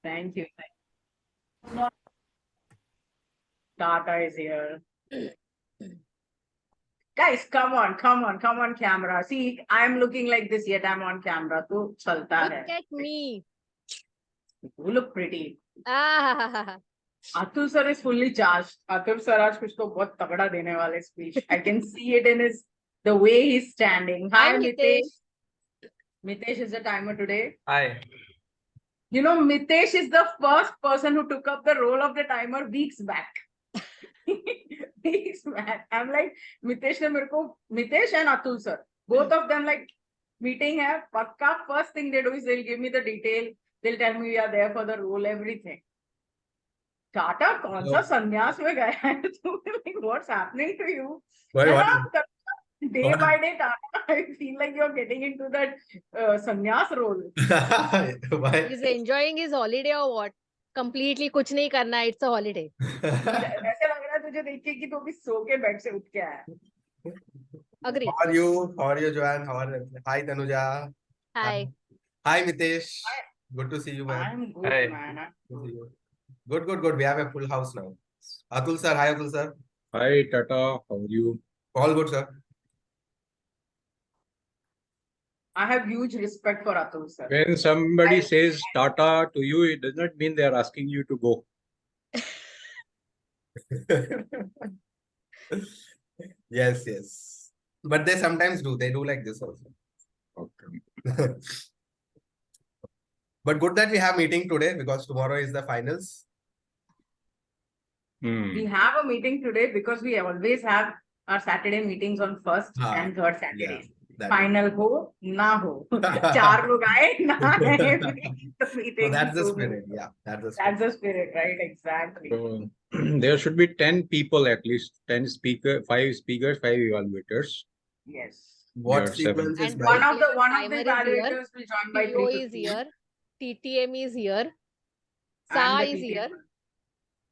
Thank you. Tata is here. Guys, come on, camera. See, I'm looking like this, yet I'm on camera. So, chalta hai. Look at me. You look pretty. Ah. Atul sir is fully charged. Atul sir आज कुछ तो बहुत तगड़ा देने वाले speech. I can see it in the way he's standing. Hi, Mitesh. Mitesh is the timer today. Hi. You know, Mitesh is the first person who took up the role of the timer weeks back. Weeks back. I'm like, Mitesh and Atul sir, both of them like meeting hai, pakka first thing they do is they'll give me the detail. They'll tell me we are there for the role, everything. Tata, कौन सा संन्यास में गया है तू? Like, what's happening to you? Day by day, Tata, I feel like you're getting into that sannyas role. He's enjoying his holiday or what? Completely कुछ नहीं करना है. It's a holiday. ऐसे लग रहा है तुझे देख के कि तू अभी सो के बेड से उठ के आया. Agree. How are you? How are you, Joanne? Hi, Tanuja. Hi. Hi, Mitesh. Hi. Good to see you, man. I'm good, man. Good to see you. Good. We have a full house now. Atul sir. Hi, Atul sir. Hi, Tata. How are you? All good, sir. I have huge respect for Atul sir. When somebody says Tata to you, it does not mean they are asking you to go. Yes. But they sometimes do. They do like this also. Okay. But good that we have meeting today because tomorrow is the finals. We have a meeting today because we always have our Saturday meetings on first and third Saturdays. Yeah, Final ho, na ho. Char log aaye, na aaye. So that's the spirit. Yeah, that's the spirit, right? Exactly. So there should be 10 people at least, 10 speakers, 5 speakers, 5 evaluators. Yes. What There are sequence is And right? One of the evaluators will join by PO 3:15. is here. TTM is here. And Sa the is TTM. here.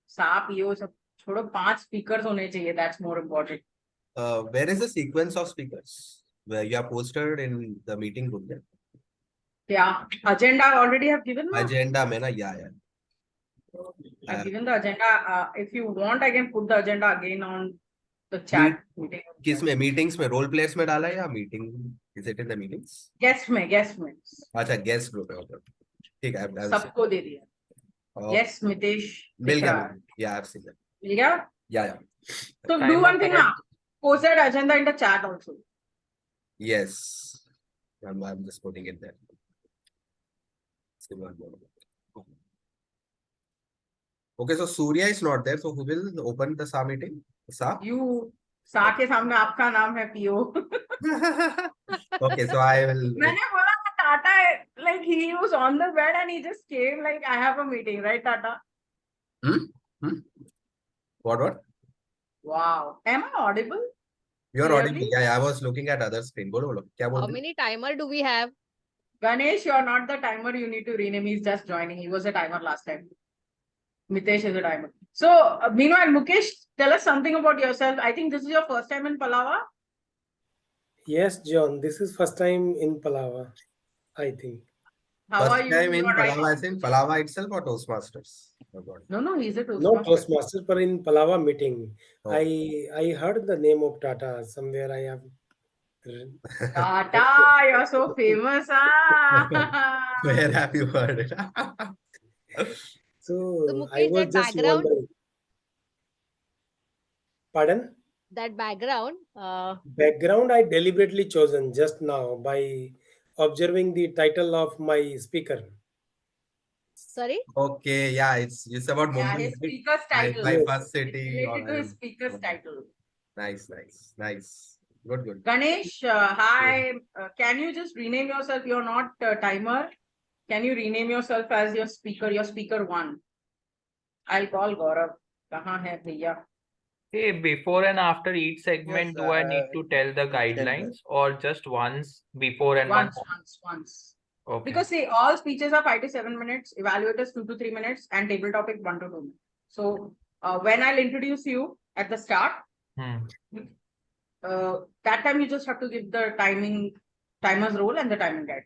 Sa, PO, सब छोड़ो 5 speakers होने चाहिए. That's more important. Where is the sequence of speakers? Where you are posted in the meeting group there? Yeah, agenda I already have given. Agenda mein na, yeah. I've given the agenda. If you want, I can put the agenda again on the chat. Kisme meetings में role players में डाला है या meeting? Is it in the meetings? Guest में. अच्छा, guest group है. ठीक है. सबको दे दिया. Yes, Mitesh. मिल गया. Yeah, I've seen that. मिल गया? Yeah. So do one thing now. Post that agenda in the chat also. Yes. I'm just putting it there. Okay, so Surya is not there. So who will open the SA meeting? SA? You. SA के सामने आपका नाम है PO. Okay, so I will. मैंने बोला Tata, like he was on the bed and he just came like I have a meeting, right, Tata? What? Wow. Am I audible? You're audible. Yeah, I was looking at other screen. Bolo. How many timer do we have? Ganesh, you're not the timer. You need to rename. He's just joining. He was a timer last time. Mitesh is a timer. So, meanwhile, Mukesh, tell us something about yourself. I think this is your first time in Palava. Yes, John. This is first time in Palava, I think. How first are you? Time in Palava, I think Palava itself or Toastmasters? No, he's a Toastmaster. No Toastmaster, but in Palava meeting. Oh. I heard the name of Tata somewhere. I have. Tata, you're so famous. Where have you heard it? So I Mukesh, was that just background. wondering. Pardon? That background. Background I deliberately chosen just now by observing the title of my speaker. Sorry? Okay, yeah, it's about Mumbai. His speaker's title. My first city. Related to his speaker's title. Nice. Good. Ganesh, hi. Can you just rename yourself? You're not timer. Can you rename yourself as your speaker 1? I'll call Gaurav. Kahan hai bhaiya? Hey, before and after each segment, do I need to tell the guidelines or just once before and Once. Okay. Because see, all speeches are 5 to 7 minutes, evaluators 2 to 3 minutes, and table topic 1 to 2 minutes. So when I'll introduce you at the start, that time you just have to give the timer's role and the timing guide.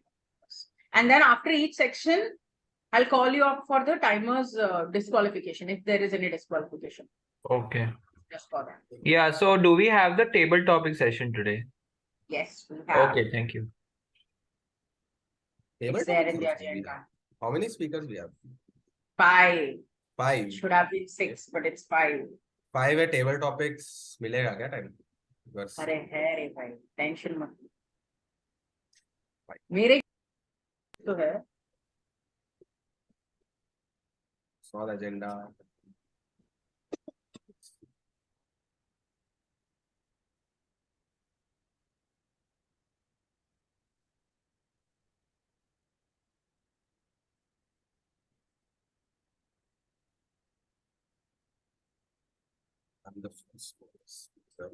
And then after each section, I'll call you up for the timer's disqualification if there is any disqualification. Okay. Just for that. Yeah, so do we have the table topic session today? Yes, we have. Okay, thank you. Table It's there topics in the also we agenda. have. How many speakers we have? 5. 5. Should have been 6, but it's 5. 5 है table topics मिलेगा क्या time? Because अरे है रे भाई, tension मत लो। मेरे तो है। small agenda. I'm the first speaker.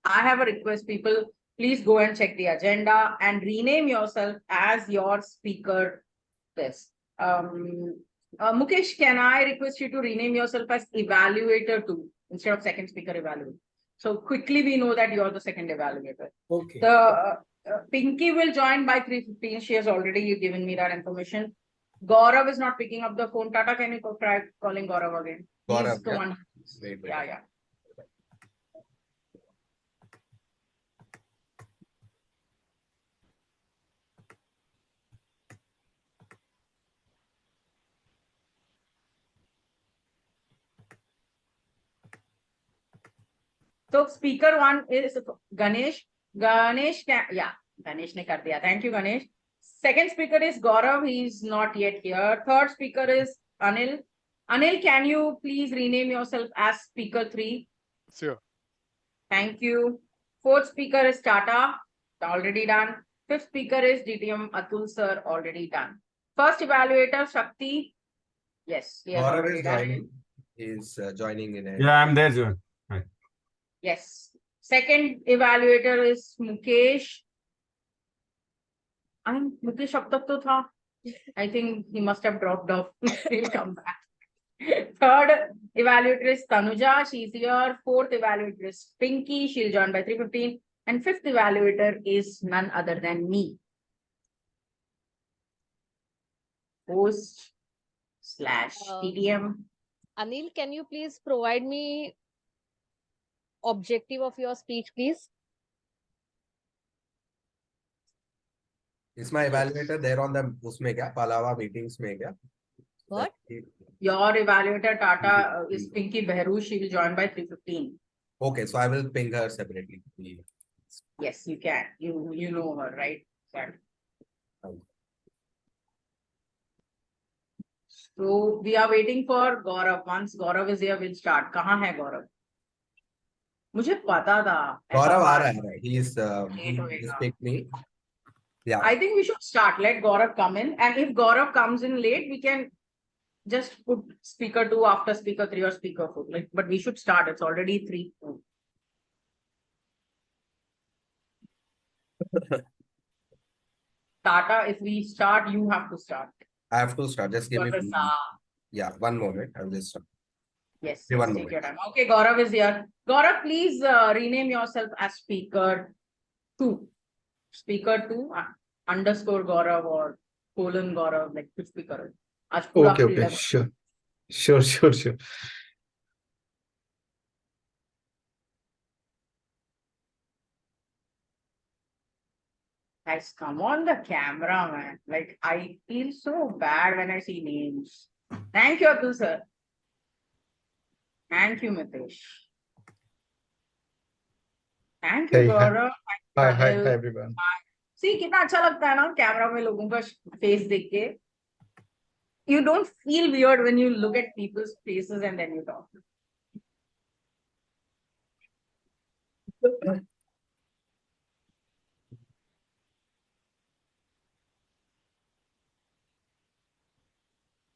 I have a request, people. Please go and check the agenda and rename yourself as your speaker. This. Mukesh, can I request you to rename yourself as evaluator 2 instead of second speaker evaluator? So quickly we know that you are the second evaluator. Okay. The Pinky will join by 3:15. She has already given me that information. Gaurav is not picking up the phone. Tata, can you try calling Gaurav again? Gaurav, He's the yeah. one. Wait. Yeah. So speaker 1 is Ganesh. Ganesh ne kar diya. Thank you, Ganesh. Second speaker is Gaurav. He's not yet here. Third speaker is Anil. Anil, can you please rename yourself as speaker 3? Sure. Thank you. Fourth speaker is Tata. Already done. Fifth speaker is DTM Atul sir. Already done. First evaluator Shakti. Yes, he has Gaurav already is done. joining. He's joining in a. Yeah, I'm there, John. Right. Yes. Second evaluator is Mukesh. Mukesh ab tak to tha. I think he must have dropped off. He'll come back. Third evaluator is Tanuja. She's here. Fourth evaluator is Pinky. She'll join by 3:15. And fifth evaluator is none other than me. Host / TDM. Anil, can you please provide me objective of your speech, please? Is my evaluator there on the उसमें क्या Palava meetings में क्या? What? Your evaluator Tata is Pinky Behru. She will join by 3:15. Okay, so I will ping her separately. Yes, you can. You know her, right? Exactly. So we are waiting for Gaurav. Once Gaurav is here, we'll start. कहाँ है Gaurav? मुझे पता था. Gaurav आ रहा है. He is होएगा. picked me. Yeah. I think we should start. Let Gaurav come in, and if Gaurav comes in late, we can just put speaker 2 after speaker 3 or speaker 4. Like, but we should start. It's already 3. Tata, if we start, you have to start. I have to start. Just give me. Professor. Yeah, 1 moment. I'll just start. Yes, Give 1 take moment. your time. Okay, Gaurav is here. Gaurav, please rename yourself as speaker 2. Speaker 2 _ Gaurav or colon Gaurav, like which speaker. आज पूरा Okay, freedom. sure. Guys, come on the camera, man. Like, I feel so bad when I see names. Thank you, Atul sir. Thank you, Mitesh. Thank you, Hey, Gaurav. Hi, Anil. everyone. See, कितना अच्छा लगता है ना camera में लोगों का face देख के. You don't feel weird when you look at people's faces and then you talk.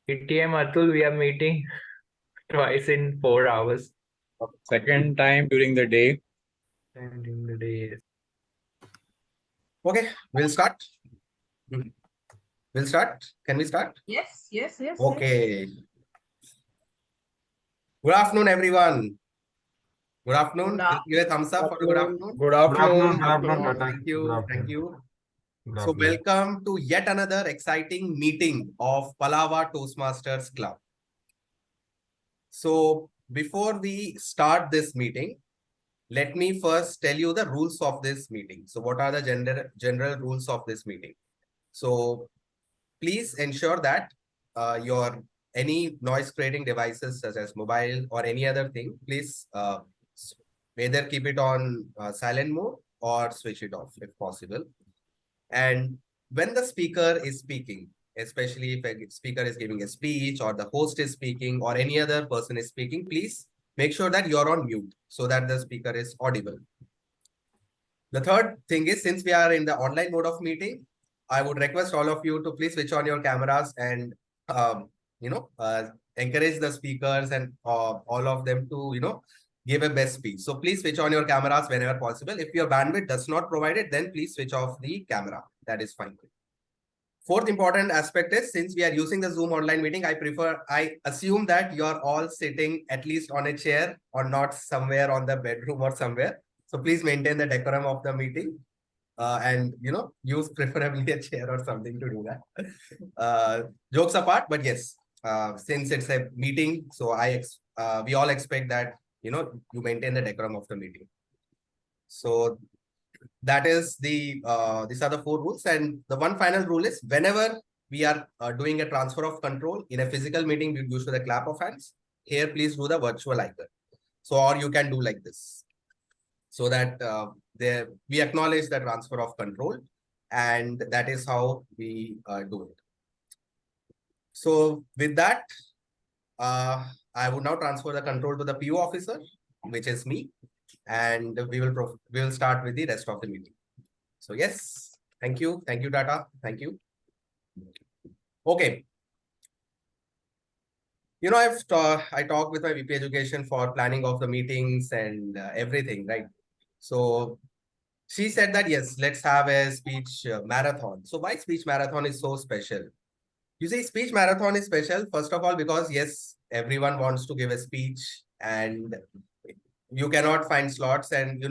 TTM Atul, we are meeting twice in 4 hours. Second time during the day. And in the day. Okay, we'll start. We'll start. Can we start? Yes. Okay. Good afternoon, everyone. Good afternoon. Good Just give a thumbs up for the good afternoon. Good afternoon, afternoon. Tata. Thank you. Good Thank you. Good So afternoon. welcome to yet another exciting meeting of Palava Toastmasters Club. So before we start this meeting, let me first tell you the rules of this meeting. So what are the general rules of this meeting? So please ensure that your any noise creating devices such as mobile or any other thing, please either keep it on silent mode or switch it off if possible. And when the speaker is speaking, especially if a speaker is giving a speech or the host is speaking or any other person is speaking, please make sure that you're on mute so that the speaker is audible. The third thing is, since we are in the online mode of meeting, I would request all of you to please switch on your cameras and, encourage the speakers and all of them to, give a best speech. So please switch on your cameras whenever possible. If your bandwidth does not provide it, then please switch off the camera. That is fine. Fourth important aspect is, since we are using the Zoom online meeting, I assume that you're all sitting at least on a chair or not somewhere on the bedroom or somewhere. So please maintain the decorum of the meeting and, use preferably a chair or something to do that. Jokes apart, but yes, since it's a meeting, so we all expect that, you maintain the decorum of the meeting. So that is these are the 4 rules. And the one final rule is, whenever we are doing a transfer of control in a physical meeting, we use the clap of hands. Here, please do the virtual icon. So, or you can do like this, so that we acknowledge the transfer of control, and that is how we do it. So with that, I would now transfer the control to the PO officer, which is me, and we will start with the rest of the meeting. So yes, thank you, Tata, thank you. Okay. I talk with my VP Education for planning of the meetings and everything, right? So she said that, yes, let's have a speech marathon. So why speech marathon is so special? You see, speech marathon is special, first of all, because yes, everyone wants to give a speech and you cannot find slots, and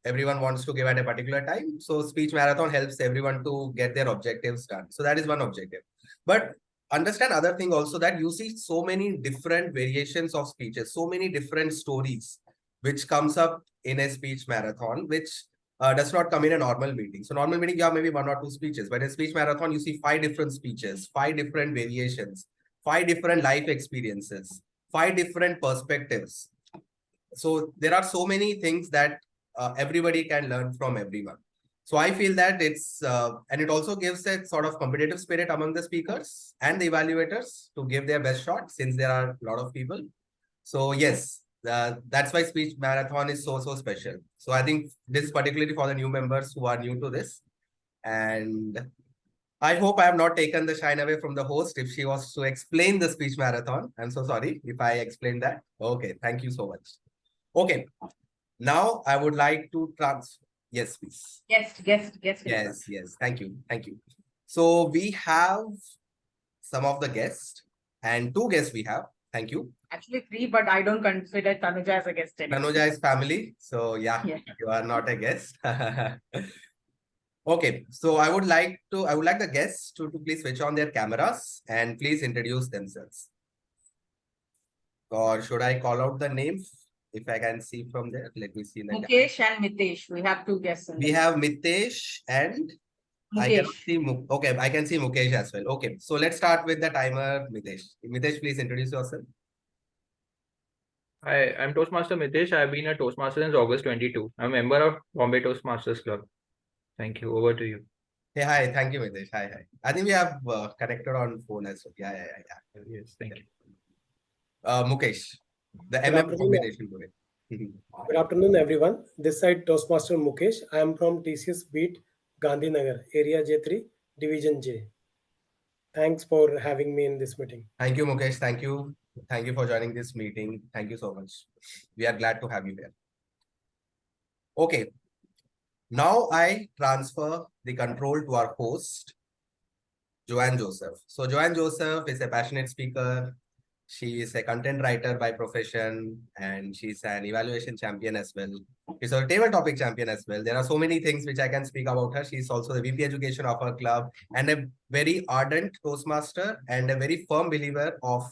everyone wants to give at a particular time. So speech marathon helps everyone to get their objectives done. So that is one objective. But understand other thing also, that you see so many different variations of speeches, so many different stories which comes up in a speech marathon, which does not come in a normal meeting. So normal meeting, you have maybe 1 or 2 speeches, but in speech marathon, you see 5 different speeches, 5 different variations, 5 different life experiences, 5 different perspectives. So there are so many things that everybody can learn from everyone. So I feel that and it also gives a sort of competitive spirit among the speakers and the evaluators to give their best shot, since there are a lot of people. So yes, that's why speech marathon is so special. So I think this is particularly for the new members who are new to this. And I hope I have not taken the shine away from the host if she was to explain the speech marathon. I'm so sorry if I explained that. Okay, thank you so much. Okay, now I would like to transfer. Yes, please. Yes. Yes. Thank you. So we have some of the guests, and 2 guests we have. Thank you. Actually 3, but I don't consider Tanuja as a guest anymore. Tanuja is family. So yeah, you are not a guest. Okay, so I would like the guests to please switch on their cameras and please introduce themselves. Or should I call out the names? If I can see from there, let me see. Mukesh and Mitesh. We have 2 guests. We have Mitesh and I can see okay, I can see Mukesh as well. Okay, so let's start with the timer, Mitesh. Mitesh, please introduce yourself. Hi, I'm Toastmaster Mitesh. I've been a Toastmaster since August 22. I'm a member of Bombay Toastmasters Club. Thank you. Over to you. Hey, hi. Thank you, Mitesh. Hi. I think we have connected on phone as well. Yeah. Yes, thank you. Mukesh, the MM combination today. Good afternoon, everyone. This side Toastmaster Mukesh. I am from TCS Beat, Gandhinagar, Area J3, Division J. Thanks for having me in this meeting. Thank you, Mukesh. Thank you. Thank you for joining this meeting. Thank you so much. We are glad to have you here. Okay. Now I transfer the control to our host, Joanne Joseph. So Joanne Joseph is a passionate speaker. She is a content writer by profession and she's an evaluation champion as well. She's a table topic champion as well. There are so many things which I can speak about her. She's also the VP education of her club and a very ardent Toastmaster and a very firm believer of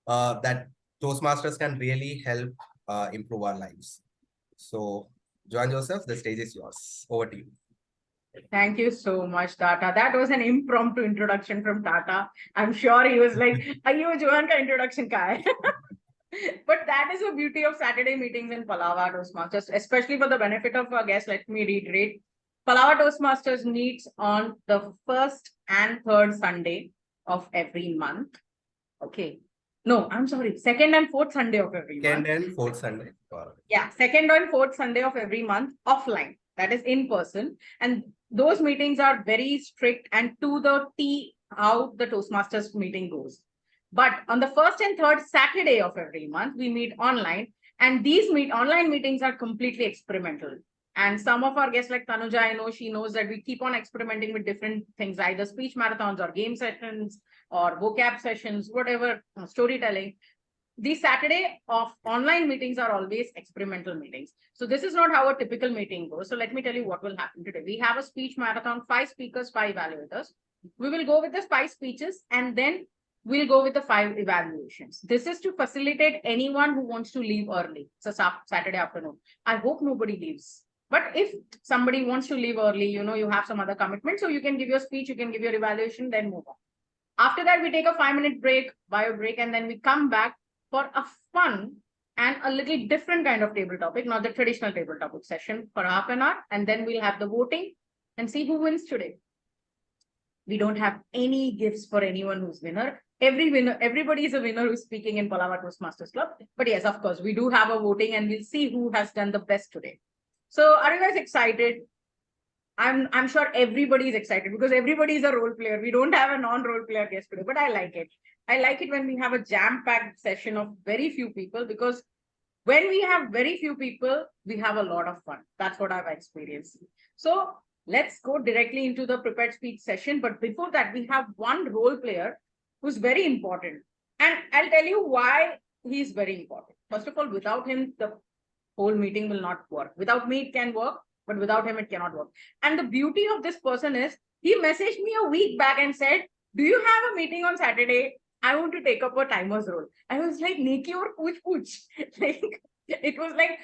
that Toastmasters can really help improve our lives. So, Joan Joseph, the stage is yours. Over to you. Thank you so much, Tata. That was an impromptu introduction from Tata. I'm sure he was like, "Ayo, Johan ka introduction ka hai?" But that is the beauty of Saturday meetings in Palava Toastmasters, especially for the benefit of our guests. Let me reiterate. Palava Toastmasters meets on the first and third Sunday of every month. Okay. No, I'm sorry. Second and fourth Sunday of every month. Second and fourth Sunday. Yeah, second and fourth Sunday of every month offline. That is in person. And those meetings are very strict and to the T how the Toastmasters meeting goes. But on the first and third Saturday of every month, we meet online. And these online meetings are completely experimental. And some of our guests like Tanuja, I know she knows that we keep on experimenting with different things, either speech marathons or game sessions or vocab sessions, whatever, storytelling. These Saturday of online meetings are always experimental meetings. So this is not how a typical meeting goes. So let me tell you what will happen today. We have a speech marathon, 5 speakers, 5 evaluators. We will go with the 5 speeches and then we'll go with the 5 evaluations. This is to facilitate anyone who wants to leave early. It's a Saturday afternoon. I hope nobody leaves. But if somebody wants to leave early, you know, you have some other commitment, so you can give your speech, you can give your evaluation, then move on. After that, we take a 5-minute break, bio break, and then we come back for a fun and a little different kind of table topic, not the traditional table topic session for half an hour. And then we'll have the voting and see who wins today. We don't have any gifts for anyone who's winner. Everybody is a winner who's speaking in Palava Toastmasters Club. But yes, of course, we do have a voting and we'll see who has done the best today. So are you guys excited? I'm sure everybody is excited because everybody is a role player. We don't have a non-role player guest today, but I like it. I like it when we have a jam-packed session of very few people, because when we have very few people, we have a lot of fun. That's what I've experienced. So let's go directly into the prepared speech session. But before that, we have one role player who's very important. And I'll tell you why he's very important. First of all, without him, the whole meeting will not work. Without me, it can work, but without him, it cannot work. And the beauty of this person is, he messaged me a week back and said, "Do you have a meeting on Saturday? I want to take up a timer's role." I was like, Neki aur pooch. Like, it was like,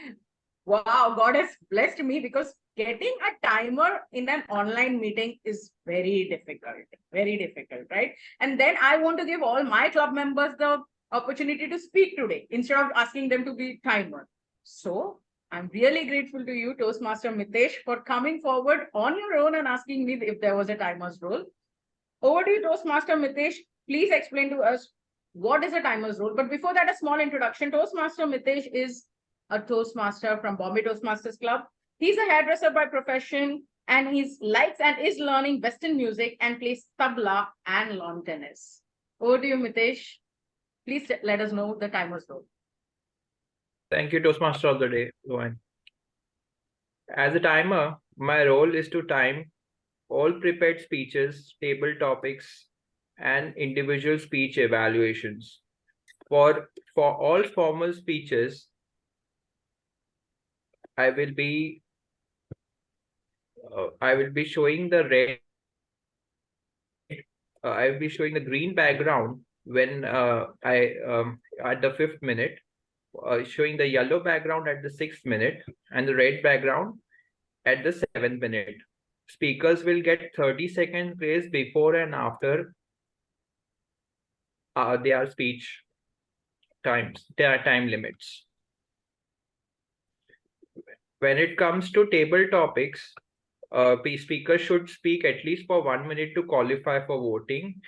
wow, God has blessed me, because getting a timer in an online meeting is very difficult, right? And then I want to give all my club members the opportunity to speak today instead of asking them to be timer. So I'm really grateful to you, Toastmaster Mitesh, for coming forward on your own and asking me if there was a timer's role. Over to you, Toastmaster Mitesh. Please explain to us what is a timer's role. But before that, a small introduction. Toastmaster Mitesh is a Toastmaster from Bombay Toastmasters Club. He's a hairdresser by profession, and he likes and is learning Western music and plays tabla and lawn tennis. Over to you, Mitesh. Please let us know the timer's role. Thank you, Toastmaster of the day, Rohan. As a timer, my role is to time all prepared speeches, table topics, and individual speech evaluations. For all formal speeches, I will be showing the red. I will be showing the green background when at the 5th minute. Showing the yellow background at the 6th minute and the red background at the 7th minute. Speakers will get 30-second grace before and after their speech times, their time limits. When it comes to table topics, speakers should speak at least for 1 minute to qualify for voting.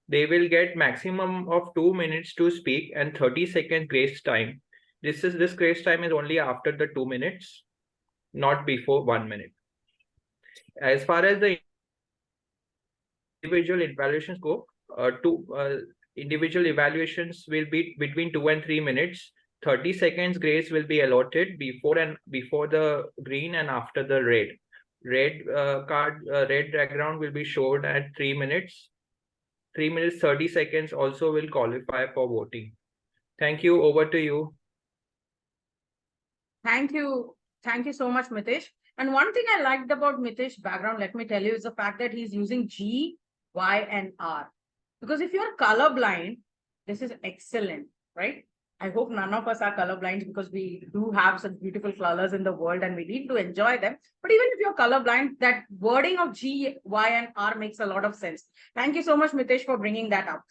They will get maximum of 2 minutes to speak and 30-second grace time. This grace time is only after the 2 minutes, not before 1 minute. As far as the individual evaluations go, individual evaluations will be between 2 and 3 minutes. 30 seconds grace will be allotted before the green and after the red. Red background will be showed at 3 minutes. 3 minutes 30 seconds also will qualify for voting. Thank you. Over to you. Thank you. Thank you so much, Mitesh. And one thing I liked about Mitesh's background, let me tell you, is the fact that he's using G, Y, and R. Because if you're colorblind, this is excellent, right? I hope none of us are colorblind because we do have some beautiful colors in the world and we need to enjoy them. But even if you're colorblind, that wording of G, Y, and R makes a lot of sense. Thank you so much, Mitesh, for bringing that up.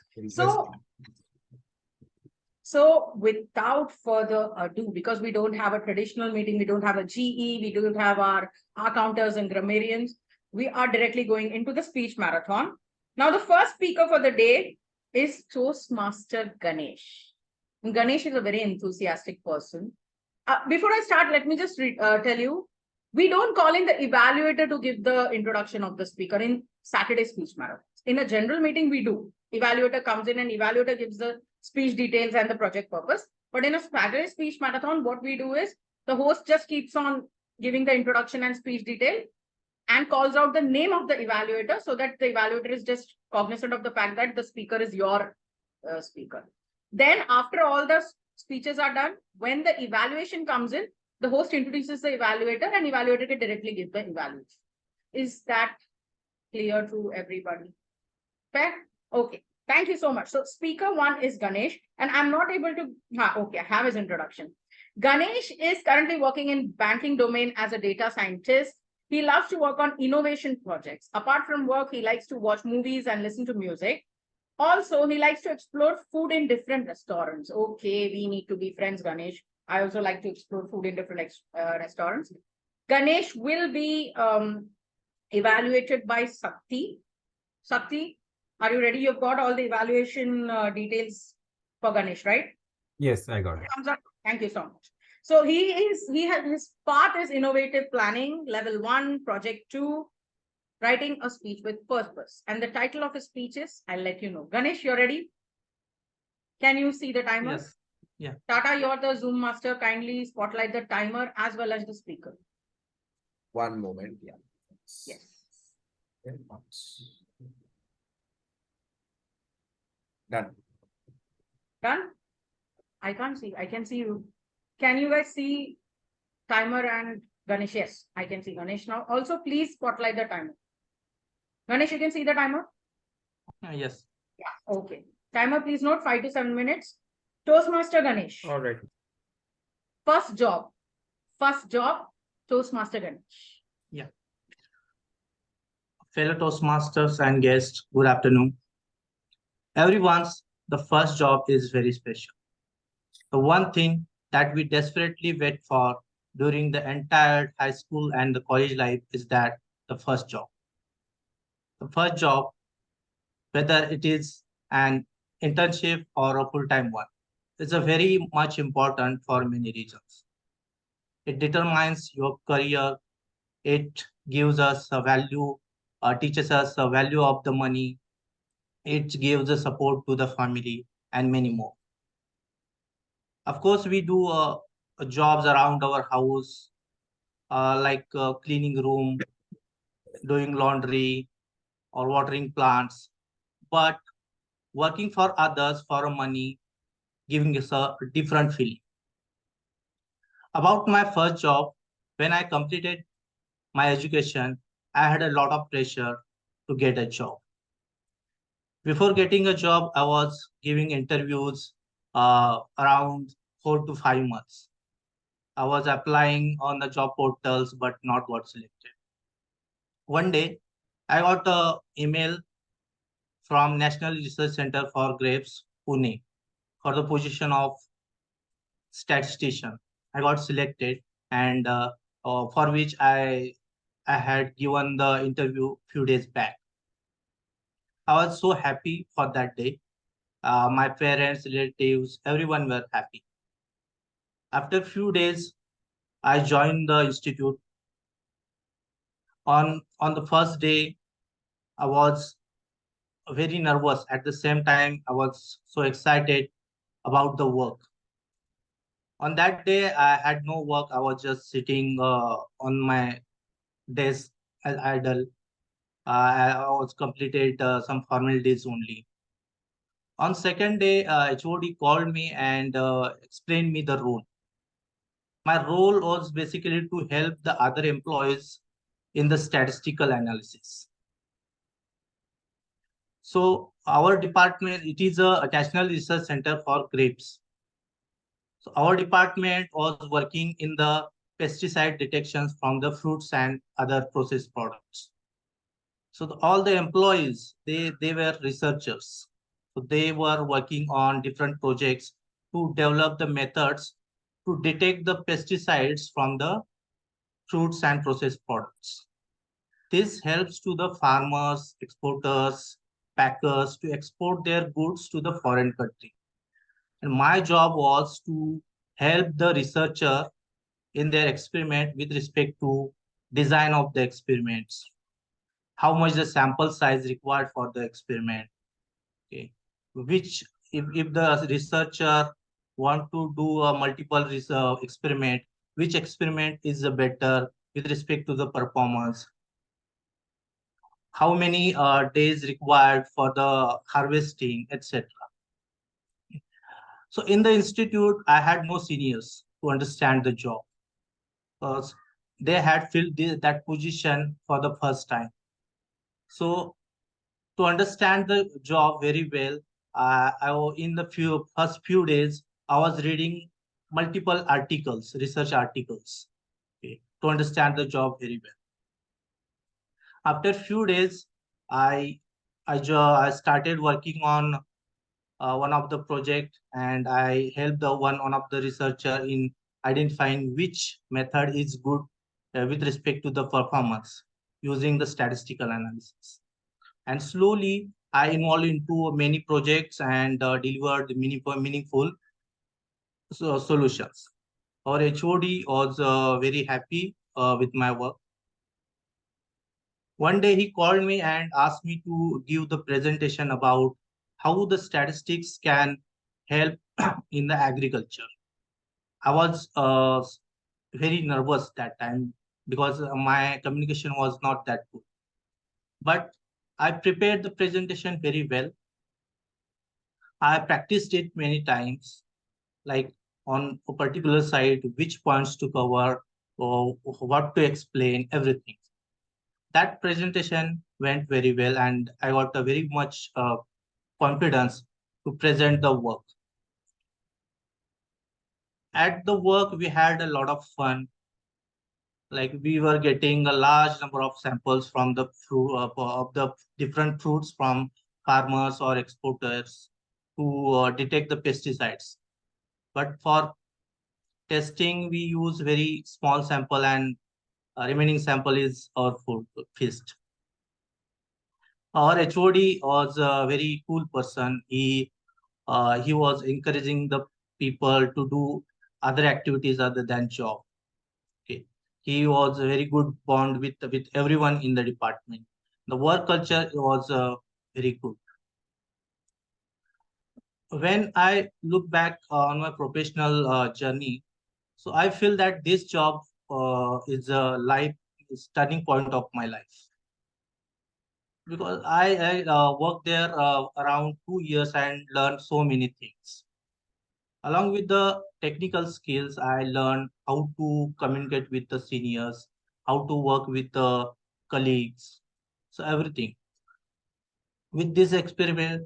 So without further ado, because we don't have a traditional meeting, we don't have a GE, we don't have our counters and grammarians, we are directly going into the speech marathon. Now, the first speaker for the day is Toastmaster Ganesh. Ganesh is a very enthusiastic person. Before I start, let me just tell you, we don't call in the evaluator to give the introduction of the speaker in Saturday speech marathon. In a general meeting, we do. Evaluator comes in and evaluator gives the speech details and the project purpose. But in a Saturday speech marathon, what we do is the host just keeps on giving the introduction and speech detail and calls out the name of the evaluator so that the evaluator is just cognizant of the fact that the speaker is your speaker. Then after all the speeches are done, when the evaluation comes in, the host introduces the evaluator and evaluator can directly give the evaluation. Is that clear to everybody? Fair? Okay. Thank you so much. So speaker one is Ganesh, and I'm not able to, okay, I have his introduction. Ganesh is currently working in banking domain as a data scientist. He loves to work on innovation projects. Apart from work, he likes to watch movies and listen to music. Also, he likes to explore food in different restaurants. Okay, we need to be friends, Ganesh. I also like to explore food in different restaurants. Ganesh will be evaluated by Sakti. Sakti, are you ready? You've got all the evaluation details for Ganesh, right? Yes, I got it. Thumbs up. Thank you so much. So his path is innovative planning, level 1, project 2, writing a speech with purpose. And the title of his speech is, I'll let you know. Ganesh, you're ready? Can you see the timer? Yes. Yeah. Tata, you're the Zoom master. Kindly spotlight the timer as well as the speaker. One moment. Yeah. Yes. Done. Done? I can't see. I can see you. Can you guys see timer and Ganesh? Yes, I can see Ganesh now. Also, please spotlight the timer. Ganesh, you can see the timer? Yes. Yeah. Okay. Timer, please note 5 to 7 minutes. Toastmaster Ganesh. All right. First job. Toastmaster Ganesh. Yeah. Fellow Toastmasters and guests, good afternoon. Everyone's the first job is very special. The one thing that we desperately wait for during the entire high school and the college life is that the first job. The first job, whether it is an internship or a full-time one, is a very much important for many reasons. It determines your career. It gives us a value, teaches us the value of the money. It gives the support to the family and many more. Of course, we do jobs around our house, like cleaning room, doing laundry, or watering plants. But working for others for money, giving us a different feeling. About my first job, when I completed my education, I had a lot of pressure to get a job. Before getting a job, I was giving interviews around 4 to 5 months. I was applying on the job portals, but not got selected. One day, I got an email from National Research Center for Grapes, Pune, for the position of statistician. I got selected, and for which I had given the interview few days back. I was so happy for that day. My parents, relatives, everyone were happy. After a few days, I joined the institute. On the first day, I was very nervous. At the same time, I was so excited about the work. On that day, I had no work. I was just sitting on my desk as idle. I was completed some formalities only. On second day, HOD called me and explained me the role. My role was basically to help the other employees in the statistical analysis. So our department, it is a National Research Center for Grapes. So our department was working in the pesticide detections from the fruits and other processed products. So all the employees, they were researchers. So they were working on different projects to develop the methods to detect the pesticides from the fruits and processed products. This helps to the farmers, exporters, packers to export their goods to the foreign country. And my job was to help the researcher in their experiment with respect to design of the experiments, how much the sample size required for the experiment, okay, which if the researcher want to do a multiple experiment, which experiment is better with respect to the performance, how many days required for the harvesting, etc. So in the institute, I had no seniors to understand the job because they had filled that position for the first time. So to understand the job very well, in the first few days, I was reading multiple articles, research articles, okay, to understand the job very well. After a few days, I started working on one of the project, and I helped one of the researcher in identifying which method is good with respect to the performance using the statistical analysis. And slowly I involved into many projects and delivered meaningful solutions. Our HOD was very happy with my work. One day he called me and asked me to give the presentation about how the statistics can help in the agriculture. I was very nervous that time because my communication was not that good. But I prepared the presentation very well. I practiced it many times, like on a particular site, which points to cover, or what to explain, everything. That presentation went very well, and I got a very much confidence to present the work. At the work, we had a lot of fun. Like we were getting a large number of samples from the fruit of the different fruits from farmers or exporters to detect the pesticides. But for testing, we use very small sample, and remaining sample is our food feast. Our HOD was a very cool person. He was encouraging the people to do other activities other than job. Okay, he was a very good bond with everyone in the department. The work culture was very good. When I look back on my professional journey, so I feel that this job is a turning point of my life, because I worked there around 2 years and learned so many things. Along with the technical skills, I learned how to communicate with the seniors, how to work with the colleagues, so everything. With this experience,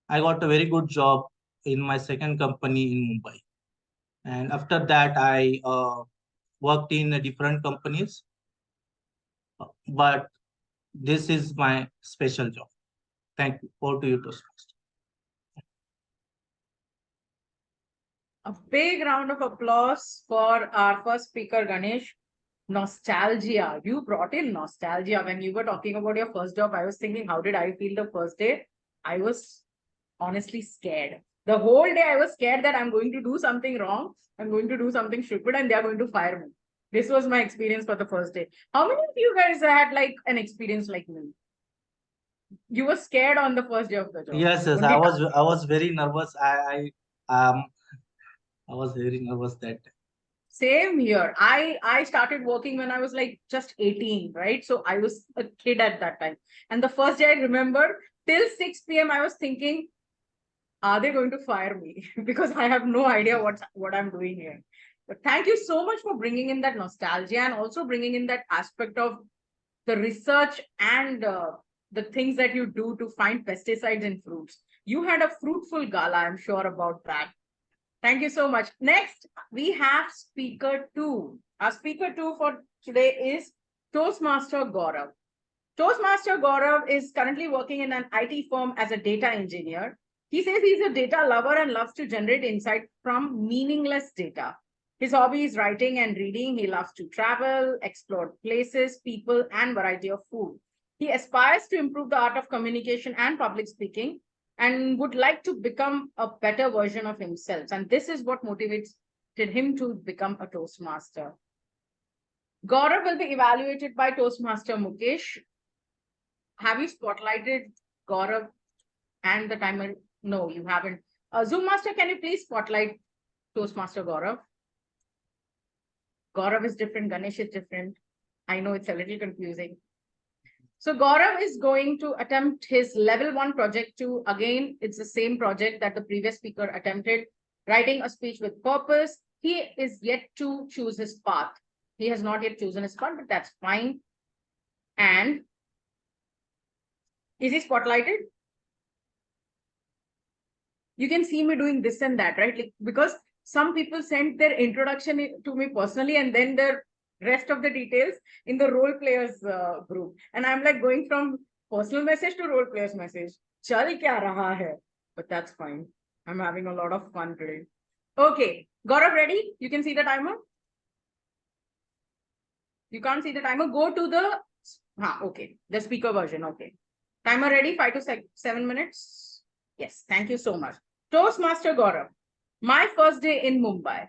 I got a very good job in my second company in Mumbai. And after that, I worked in different companies, but this is my special job. Thank you. Over to you, Toastmaster. A big round of applause for our first speaker, Ganesh. Nostalgia. You brought in nostalgia. When you were talking about your first job, I was thinking, how did I feel the first day? I was honestly scared. The whole day I was scared that I'm going to do something wrong. I'm going to do something stupid and they're going to fire me. This was my experience for the first day. How many of you guys had like an experience like me? You were scared on the first day of the job. Yes, Only I was very nervous. I was very nervous that time. Same here. I started working when I was like just 18, right? So I was a kid at that time. And the first day I remember till 6 p.m. I was thinking, are they going to fire me? Because I have no idea what I'm doing here. But thank you so much for bringing in that nostalgia and also bringing in that aspect of the research and the things that you do to find pesticides in fruits. You had a fruitful gala, I'm sure about that. Thank you so much. Next, we have speaker 2. Our speaker 2 for today is Toastmaster Gaurav. Toastmaster Gaurav is currently working in an IT firm as a data engineer. He says he's a data lover and loves to generate insight from meaningless data. His hobby is writing and reading. He loves to travel, explore places, people, and variety of food. He aspires to improve the art of communication and public speaking and would like to become a better version of himself. And this is what motivated him to become a Toastmaster. Gaurav will be evaluated by Toastmaster Mukesh. Have you spotlighted Gaurav and the timer? No, you haven't. Zoom Master, can you please spotlight Toastmaster Gaurav? Gaurav is different, Ganesh is different. I know it's a little confusing. So Gaurav is going to attempt his level 1 project 2. Again, it's the same project that the previous speaker attempted, writing a speech with purpose. He is yet to choose his path. He has not yet chosen his path, but that's fine. And is he spotlighted? You can see me doing this and that, right? Like, because some people sent their introduction to me personally and then the rest of the details in the role players group. And I'm like going from personal message to role players message. Chal kya raha hai? But that's fine. I'm having a lot of fun today. Okay, Gaurav, ready? You can see the timer? You can't see the timer. Go to the, okay, the speaker version. Okay. Timer ready? 5 to 7 minutes. Yes, thank you so much. Toastmaster Gaurav. My first day in Mumbai.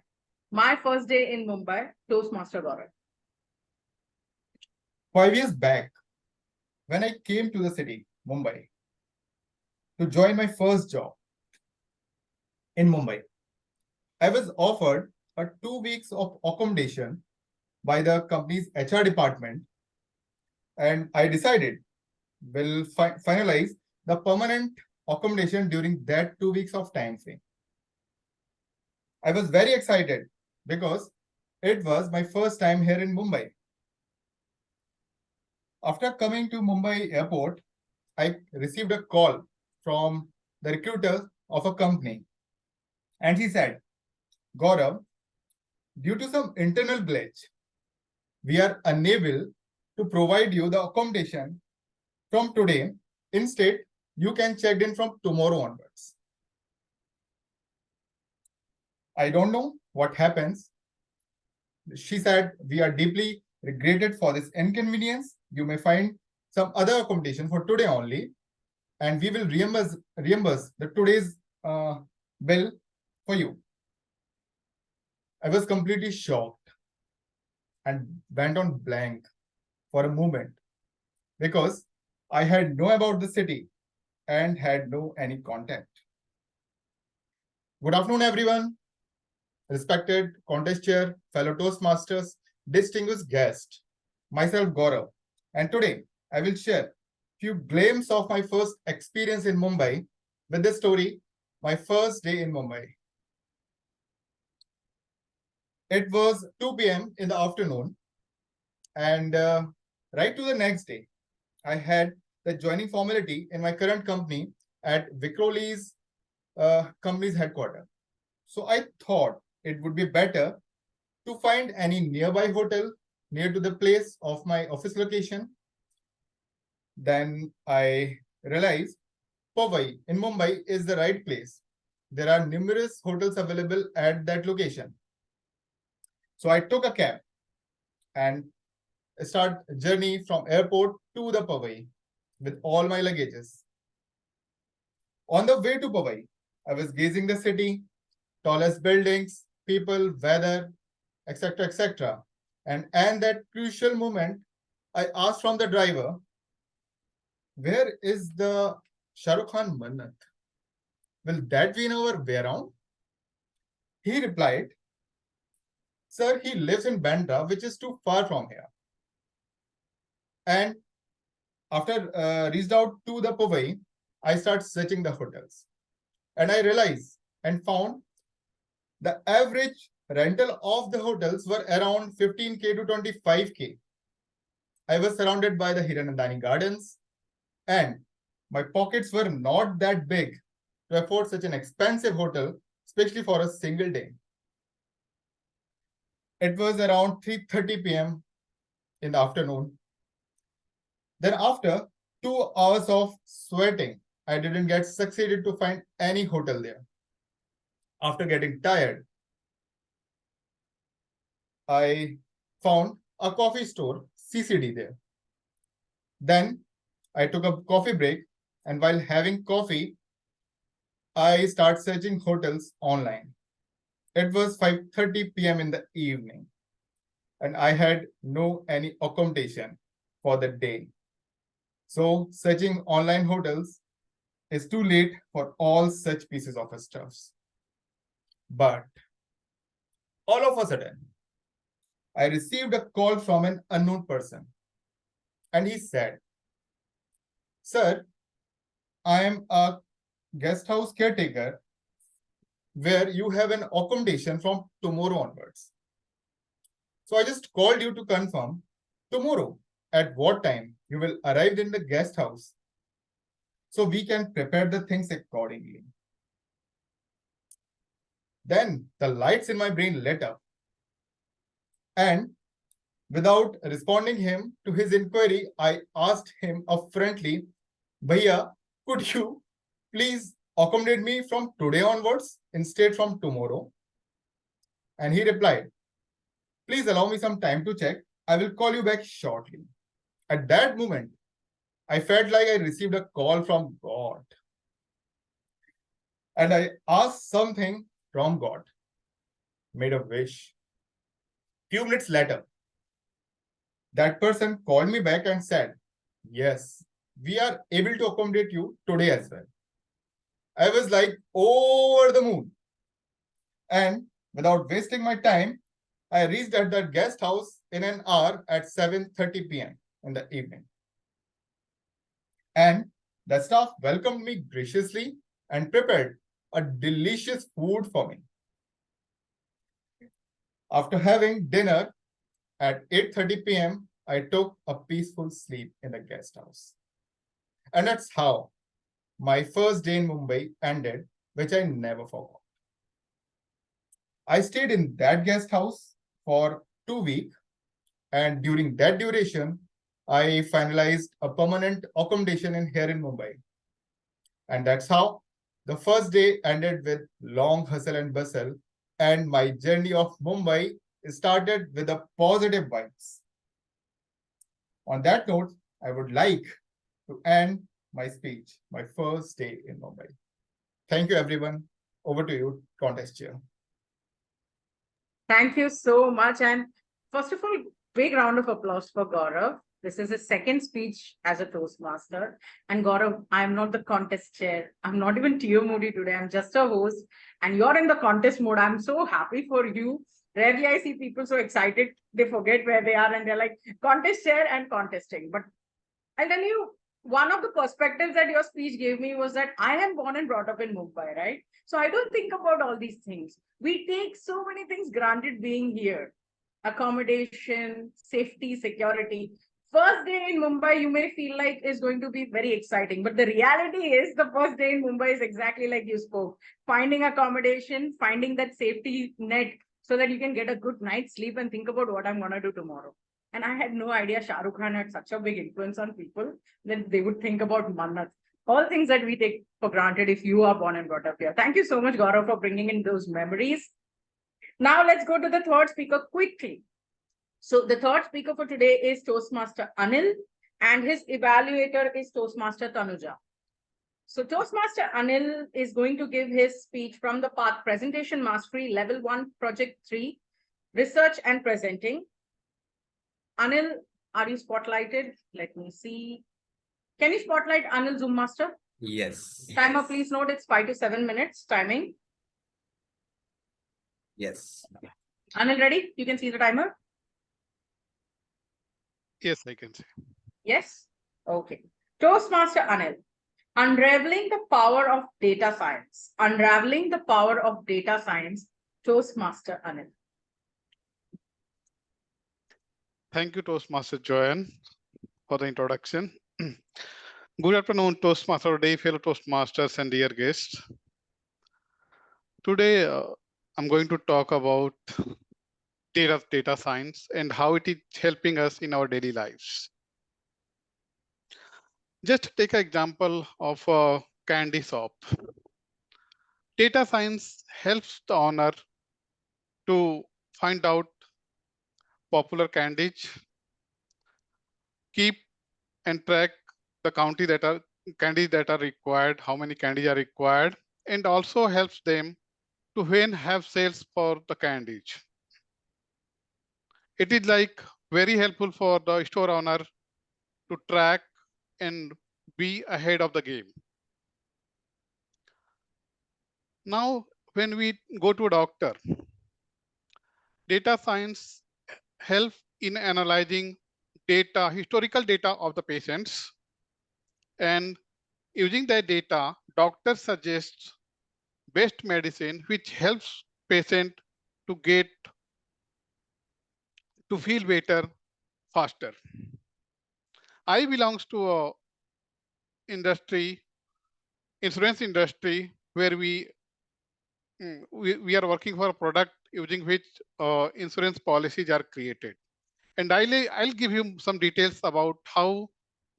My first day in Mumbai. Toastmaster Gaurav. 5 years back, when I came to the city, Mumbai, to join my first job in Mumbai, I was offered a 2 weeks of accommodation by the company's HR department, and I decided we'll finalize the permanent accommodation during that 2 weeks of time frame. I was very excited because it was my first time here in Mumbai. After coming to Mumbai airport, I received a call from the recruiter of a company, and he said, Gaurav, due to some internal glitch, we are unable to provide you the accommodation from today. Instead, you can check in from tomorrow onwards. I don't know what happens. She said, we are deeply regretted for this inconvenience. You may find some other accommodation for today only, and we will reimburse the today's bill for you. I was completely shocked and went on blank for a moment because I had known about the city and had no any contact. Good afternoon, everyone. Respected contest chair, fellow Toastmasters, distinguished guest, myself Gaurav, and today I will share few glimpses of my first experience in Mumbai with the story, my first day in Mumbai. It was 2 p.m. in the afternoon, and right to the next day, I had the joining formality in my current company at Vikroli's company's headquarters. So I thought it would be better to find any nearby hotel near to the place of my office location. Then I realized Powai in Mumbai is the right place. There are numerous hotels available at that location. So I took a cab and start journey from airport to the Powai with all my luggages. On the way to Powai, I was gazing the city, tallest buildings, people, weather, etc., etc. And that crucial moment, I asked from the driver, where is the Shah Rukh Khan Mannat? Will that be in our way around? He replied, sir, he lives in Bandra, which is too far from here. And after reached out to the Powai, I start searching the hotels. And I realized and found the average rental of the hotels were around 15K to 25K. I was surrounded by the Hiranandani Gardens, and my pockets were not that big to afford such an expensive hotel, especially for a single day. It was around 3:30 p.m. in the afternoon. Then after 2 hours of sweating, I didn't get succeeded to find any hotel there. After getting tired, I found a coffee store, CCD there. Then I took a coffee break, and while having coffee, I start searching hotels online. It was 5:30 p.m. in the evening, and I had no any accommodation for the day. So searching online hotels is too late for all such pieces of stuffs. But all of a sudden, I received a call from an unknown person, and he said, "Sir, I am a guest house caretaker where you have an accommodation from tomorrow onwards. So I just called you to confirm tomorrow at what time you will arrive in the guest house so we can prepare the things accordingly." Then the lights in my brain lit up. And without responding him to his inquiry, I asked him upfrontly, "Bhaiya, could you please accommodate me from today onwards instead from tomorrow?" And he replied, "Please allow me some time to check. I will call you back shortly." At that moment, I felt like I received a call from God. And I asked something from God, made a wish. Few minutes later, that person called me back and said, "Yes, we are able to accommodate you today as well." I was like over the moon. And without wasting my time, I reached at that guest house in an hour at 7:30 p.m. in the evening. And the staff welcomed me graciously and prepared a delicious food for me. After having dinner at 8:30 p.m., I took a peaceful sleep in the guest house. And that's how my first day in Mumbai ended, which I never forgot. I stayed in that guest house for 2 weeks, and during that duration, I finalized a permanent accommodation here in Mumbai. And that's how the first day ended with long hustle and bustle, and my journey of Mumbai started with a positive vibes. On that note, I would like to end my speech, my first day in Mumbai. Thank you, everyone. Over to you, contest chair. Thank you so much. And first of all, big round of applause for Gaurav. This is his second speech as a Toastmaster. And Gaurav, I'm not the contest chair. I'm not even Tio Moody today. I'm just a host. And you're in the contest mode. I'm so happy for you. Rarely I see people so excited. They forget where they are and they're like contest chair and contesting. But I'll tell you, one of the perspectives that your speech gave me was that I am born and brought up in Mumbai, right? So I don't think about all these things. We take so many things granted being here. Accommodation, safety, security. First day in Mumbai, you may feel like is going to be very exciting. But the reality is the first day in Mumbai is exactly like you spoke. Finding accommodation, finding that safety net so that you can get a good night's sleep and think about what I'm going to do tomorrow. And I had no idea Shah Rukh Khan had such a big influence on people that they would think about Mannat. All things that we take for granted if you are born and brought up here. Thank you so much, Gaurav, for bringing in those memories. Now let's go to the third speaker quickly. So the third speaker for today is Toastmaster Anil, and his evaluator is Toastmaster Tanuja. So Toastmaster Anil is going to give his speech from the path Presentation Mastery Level 1 Project 3, Research and Presenting. Anil, are you spotlighted? Let me see. Can you spotlight Anil Zoom Master? Yes. Timer, please note it's 5 to 7 minutes timing. Yes. Anil, ready? You can see the timer? Yes, I can see. Yes? Okay. Toastmaster Anil. Unraveling the power of data science. Unraveling the power of data science. Toastmaster Anil. Thank you, Toastmaster Joanne, for the introduction. Good afternoon, Toastmaster Day, fellow Toastmasters and dear guests. Today, I'm going to talk about data science and how it is helping us in our daily lives. Just take an example of a candy shop. Data science helps the owner to find out popular candies, keep and track the candies that are required, how many candies are required, and also helps them to when have sales for the candies. It is like very helpful for the store owner to track and be ahead of the game. Now, when we go to a doctor, data science help in analyzing data, historical data of the patients, and using that data, doctor suggests best medicine which helps patient to feel better faster. I belongs to a insurance industry, where we are working for a product using which insurance policies are created. And I'll give you some details about how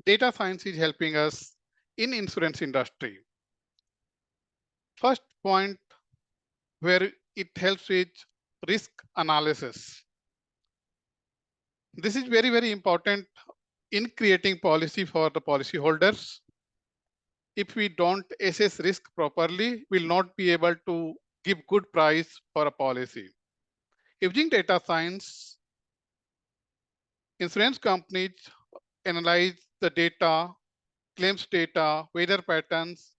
data science is helping us in insurance industry. First point where it helps with risk analysis. This is very, very important in creating policy for the policyholders. If we don't assess risk properly, we'll not be able to give good price for a policy. Using data science, insurance companies analyze the data, claims data, weather patterns,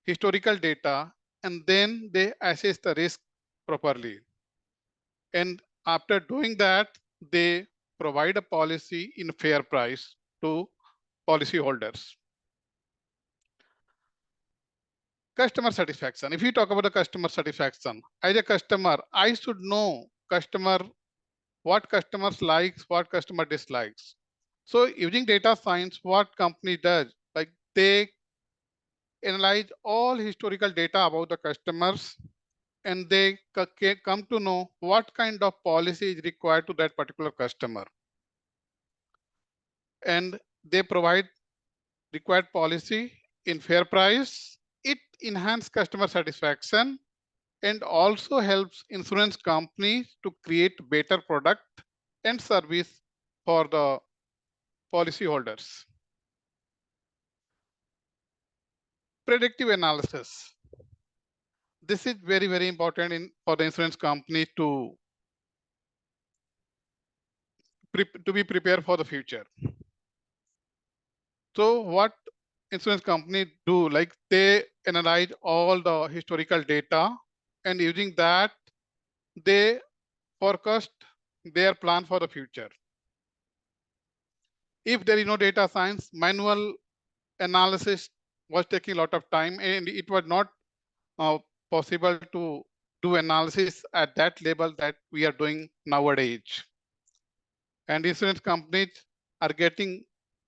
historical data, and then they assess the risk properly. And after doing that, they provide a policy in fair price to policyholders. Customer satisfaction. If you talk about the customer satisfaction, as a customer, I should know what customers likes, what customer dislikes. So using data science, what company does, like they analyze all historical data about the customers, and they come to know what kind of policy is required to that particular customer. And they provide required policy in fair price. It enhances customer satisfaction and also helps insurance companies to create better product and service for the policyholders. Predictive analysis. This is very, very important for the insurance company to be prepared for the future. So what insurance companies do, like they analyze all the historical data, and using that, they forecast their plan for the future. If there is no data science, manual analysis was taking a lot of time, and it was not possible to do analysis at that level that we are doing nowadays. And insurance companies are getting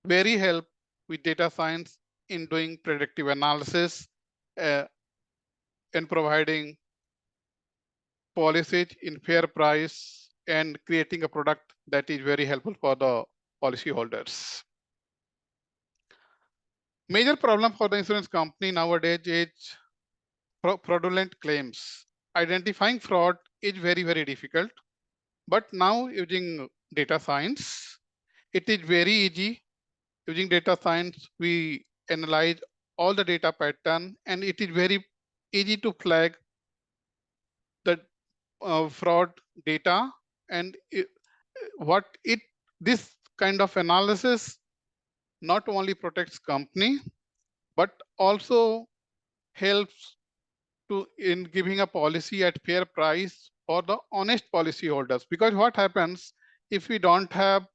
very help with data science in doing predictive analysis and providing policies in fair price and creating a product that is very helpful for the policyholders. Major problem for the insurance company nowadays is fraudulent claims. Identifying fraud is very, very difficult. But now using data science, it is very easy. Using data science, we analyze all the data pattern, and it is very easy to flag the fraud data. And this kind of analysis not only protects company, but also helps in giving a policy at fair price for the honest policyholders. Because what happens if we don't have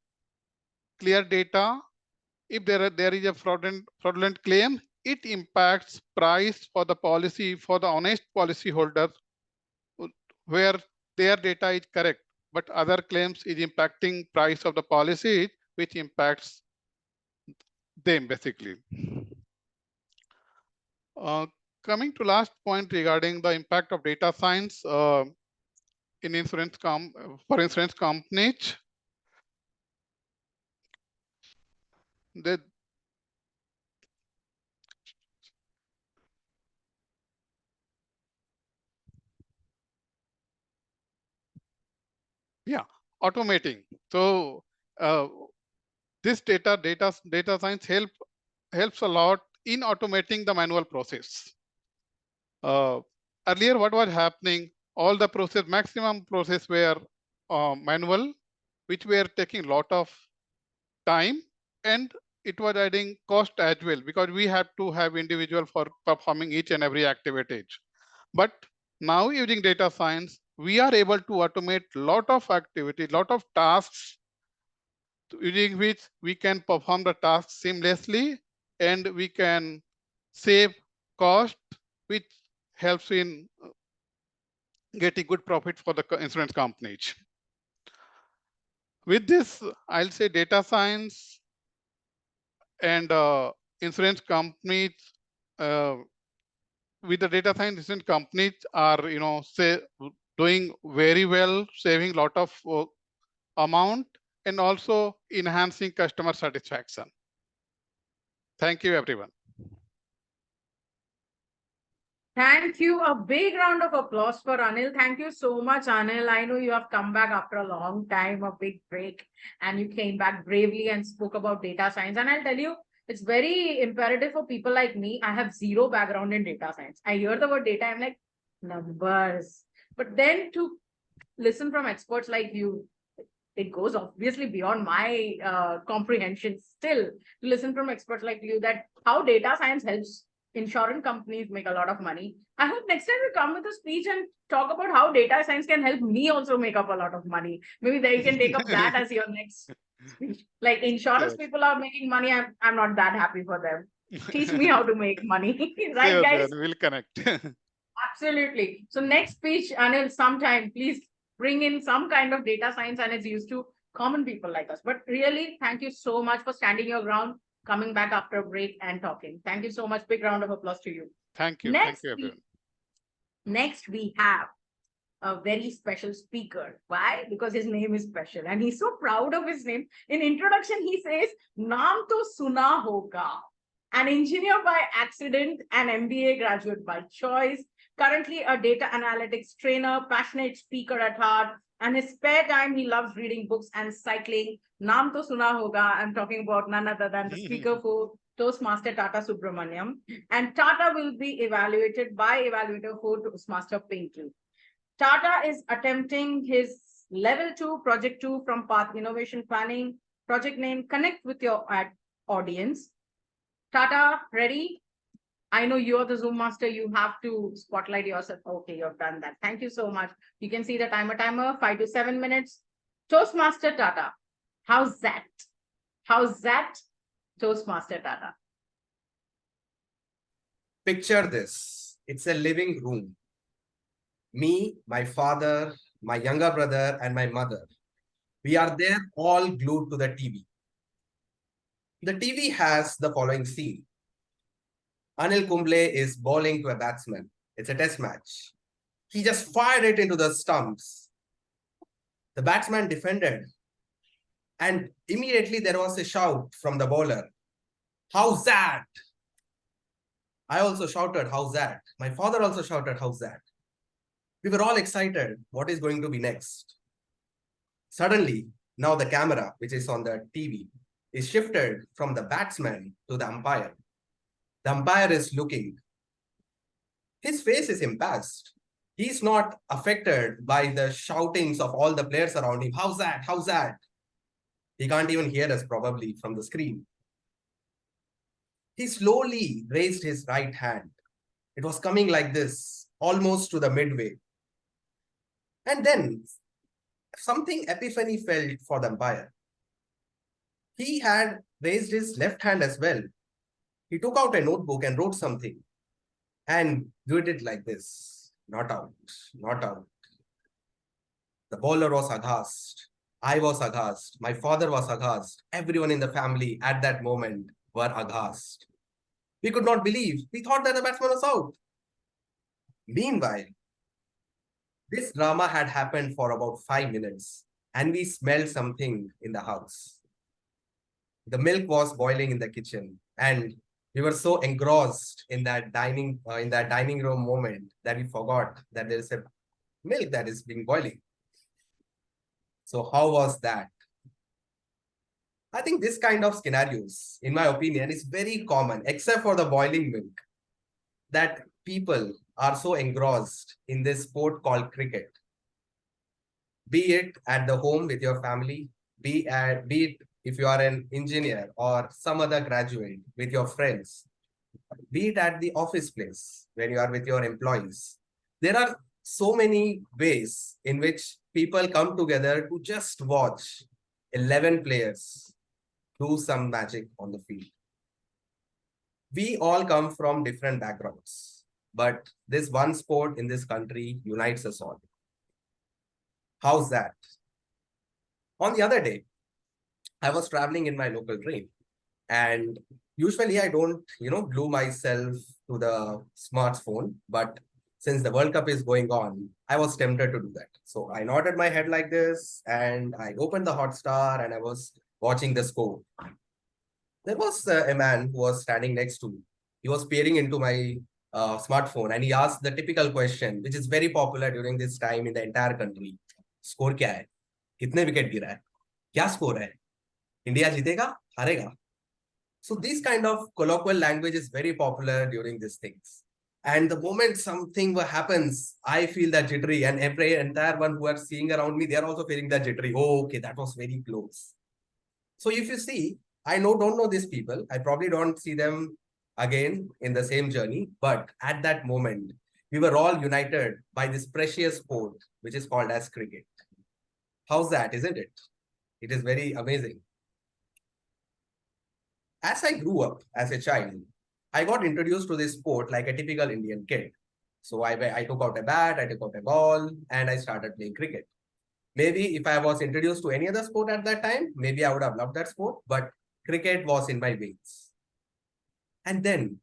clear data, if there is a fraudulent claim, it impacts price for the policy for the honest policyholder where their data is correct, but other claims is impacting price of the policy, which impacts them basically. Coming to last point regarding the impact of data science in for insurance companies, they automating. So this data science helps a lot in automating the manual process. Earlier, what was happening? All the maximum process were manual, which were taking a lot of time, and it was adding cost as well because we have to have individual for performing each and every activity. But now using data science, we are able to automate lot of activity, lot of tasks using which we can perform the task seamlessly and we can save cost, which helps in getting good profit for the insurance companies. With this, I'll say data science and insurance companies, with the data science, insurance companies are, doing very well, saving lot of amount and also enhancing customer satisfaction. Thank you, everyone. Thank you. A big round of applause for Anil. Thank you so much, Anil. I know you have come back after a long time, a big break, and you came back bravely and spoke about data science. And I'll tell you, it's very imperative for people like me. I have zero background in data science. I hear the word data, I'm like, numbers. But then to listen from experts like you, it goes obviously beyond my comprehension still to listen from experts like you that how data science helps insurance companies make a lot of money. I hope next time you come with a speech and talk about how data science can help me also make up a lot of money. Maybe they can take up that as your next speech. Like insurance Sure. people are making money. I'm not that happy for them. Teach me how to make money. Right, Sure, guys? we'll connect. Absolutely. So next speech, Anil, sometime, please bring in some kind of data science and it's used to common people like us. But really, thank you so much for standing your ground, coming back after a break and talking. Thank you so much. Big round of applause to you. Thank you. Next, Thank you, everyone. Next, we have a very special speaker. Why? Because his name is special and he's so proud of his name. In introduction, he says, Naam to suna hoga. An engineer by accident, an MBA graduate by choice, currently a data analytics trainer, passionate speaker at heart, and his spare time, he loves reading books and cycling. Naam to suna hoga. I'm talking about none other than the speaker for Toastmaster Tata Subramaniam. And Tata will be evaluated by evaluator for Toastmaster Pinky. Tata is attempting his level 2, project 2 from Path Innovation Planning. Project name, connect with your audience. Tata, ready? I know you're the Zoom master. You have to spotlight yourself. Okay, you've done that. Thank you so much. You can see the timer, 5 to 7 minutes. Toastmaster Tata. How's that? How's that? Toastmaster Tata. Picture this. It's a living room. Me, my father, my younger brother, and my mother. We are there all glued to the TV. The TV has the following scene. Anil Kumble is bowling to a batsman. It's a test match. He just fired it into the stumps. The batsman defended. And immediately there was a shout from the bowler. How's that? I also shouted, how's that? My father also shouted, how's that? We were all excited. What is going to be next? Suddenly, now the camera, which is on the TV, is shifted from the batsman to the umpire. The umpire is looking. His face is impassed. He's not affected by the shoutings of all the players around him. How's that? How's that? He can't even hear us probably from the screen. He slowly raised his right hand. It was coming like this, almost to the midway. And then something epiphany fell for the umpire. He had raised his left hand as well. He took out a notebook and wrote something and did it like this. Not out, not out. The bowler was aghast. I was aghast. My father was aghast. Everyone in the family at that moment were aghast. We could not believe. We thought that the batsman was out. Meanwhile, this drama had happened for about 5 minutes and we smelled something in the house. The milk was boiling in the kitchen and we were so engrossed in that dining room moment that we forgot that there is a milk that is being boiling. So how was that? I think this kind of scenarios, in my opinion, is very common, except for the boiling milk, that people are so engrossed in this sport called cricket. Be it at the home with your family, be it if you are an engineer or some other graduate with your friends, be it at the office place when you are with your employees. There are so many ways in which people come together to just watch 11 players do some magic on the field. We all come from different backgrounds, but this one sport in this country unites us all. How's that? On the other day, I was traveling in my local train and usually I don't, glue myself to the smartphone, but since the World Cup is going on, I was tempted to do that. So I nodded my head like this and I opened the Hotstar and I was watching the score. There was a man who was standing next to me. He was peering into my smartphone and he asked the typical question, which is very popular during this time in the entire country. Score क्या है? कितने wicket गिरा है? क्या score है? India जीतेगा? हारेगा? So this kind of colloquial language is very popular during these things. And the moment something happens, I feel that jittery and entire one who are seeing around me, they are also feeling that jittery. Oh, okay, that was very close. So if you see, I don't know these people. I probably don't see them again in the same journey. But at that moment, we were all united by this precious sport, which is called as cricket. How's that, isn't it? It is very amazing. As I grew up as a child, I got introduced to this sport like a typical Indian kid. So I took out a bat, I took out a ball, and I started playing cricket. Maybe if I was introduced to any other sport at that time, maybe I would have loved that sport, but cricket was in my veins. And then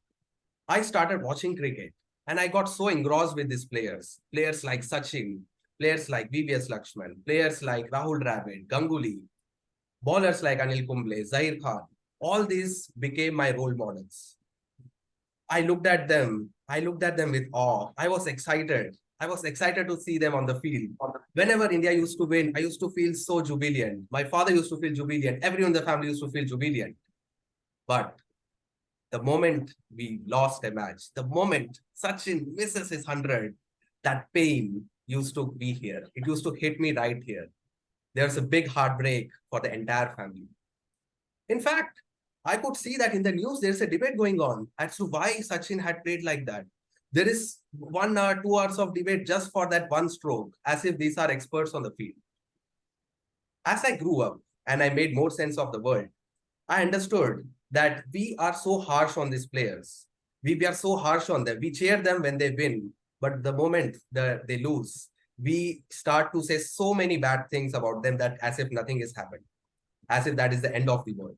I started watching cricket and I got so engrossed with these players like Sachin, players like VVS Lakshman, players like Rahul Dravid, Ganguly, bowlers like Anil Kumble, Zahir Khan. All these became my role models. I looked at them with awe. I was excited. I was excited to see them on the field. Whenever India used to win, I used to feel so jubilant. My father used to feel jubilant. Everyone in the family used to feel jubilant. But the moment we lost a match, the moment Sachin misses his 100, that pain used to be here. It used to hit me right here. There's a big heartbreak for the entire family. In fact, I could see that in the news, there's a debate going on as to why Sachin had played like that. There is 1 hour, 2 hours of debate just for that one stroke, as if these are experts on the field. As I grew up and I made more sense of the world, I understood that we are so harsh on these players. We are so harsh on them. We cheer them when they win, but the moment that they lose, we start to say so many bad things about them that as if nothing has happened, as if that is the end of the world.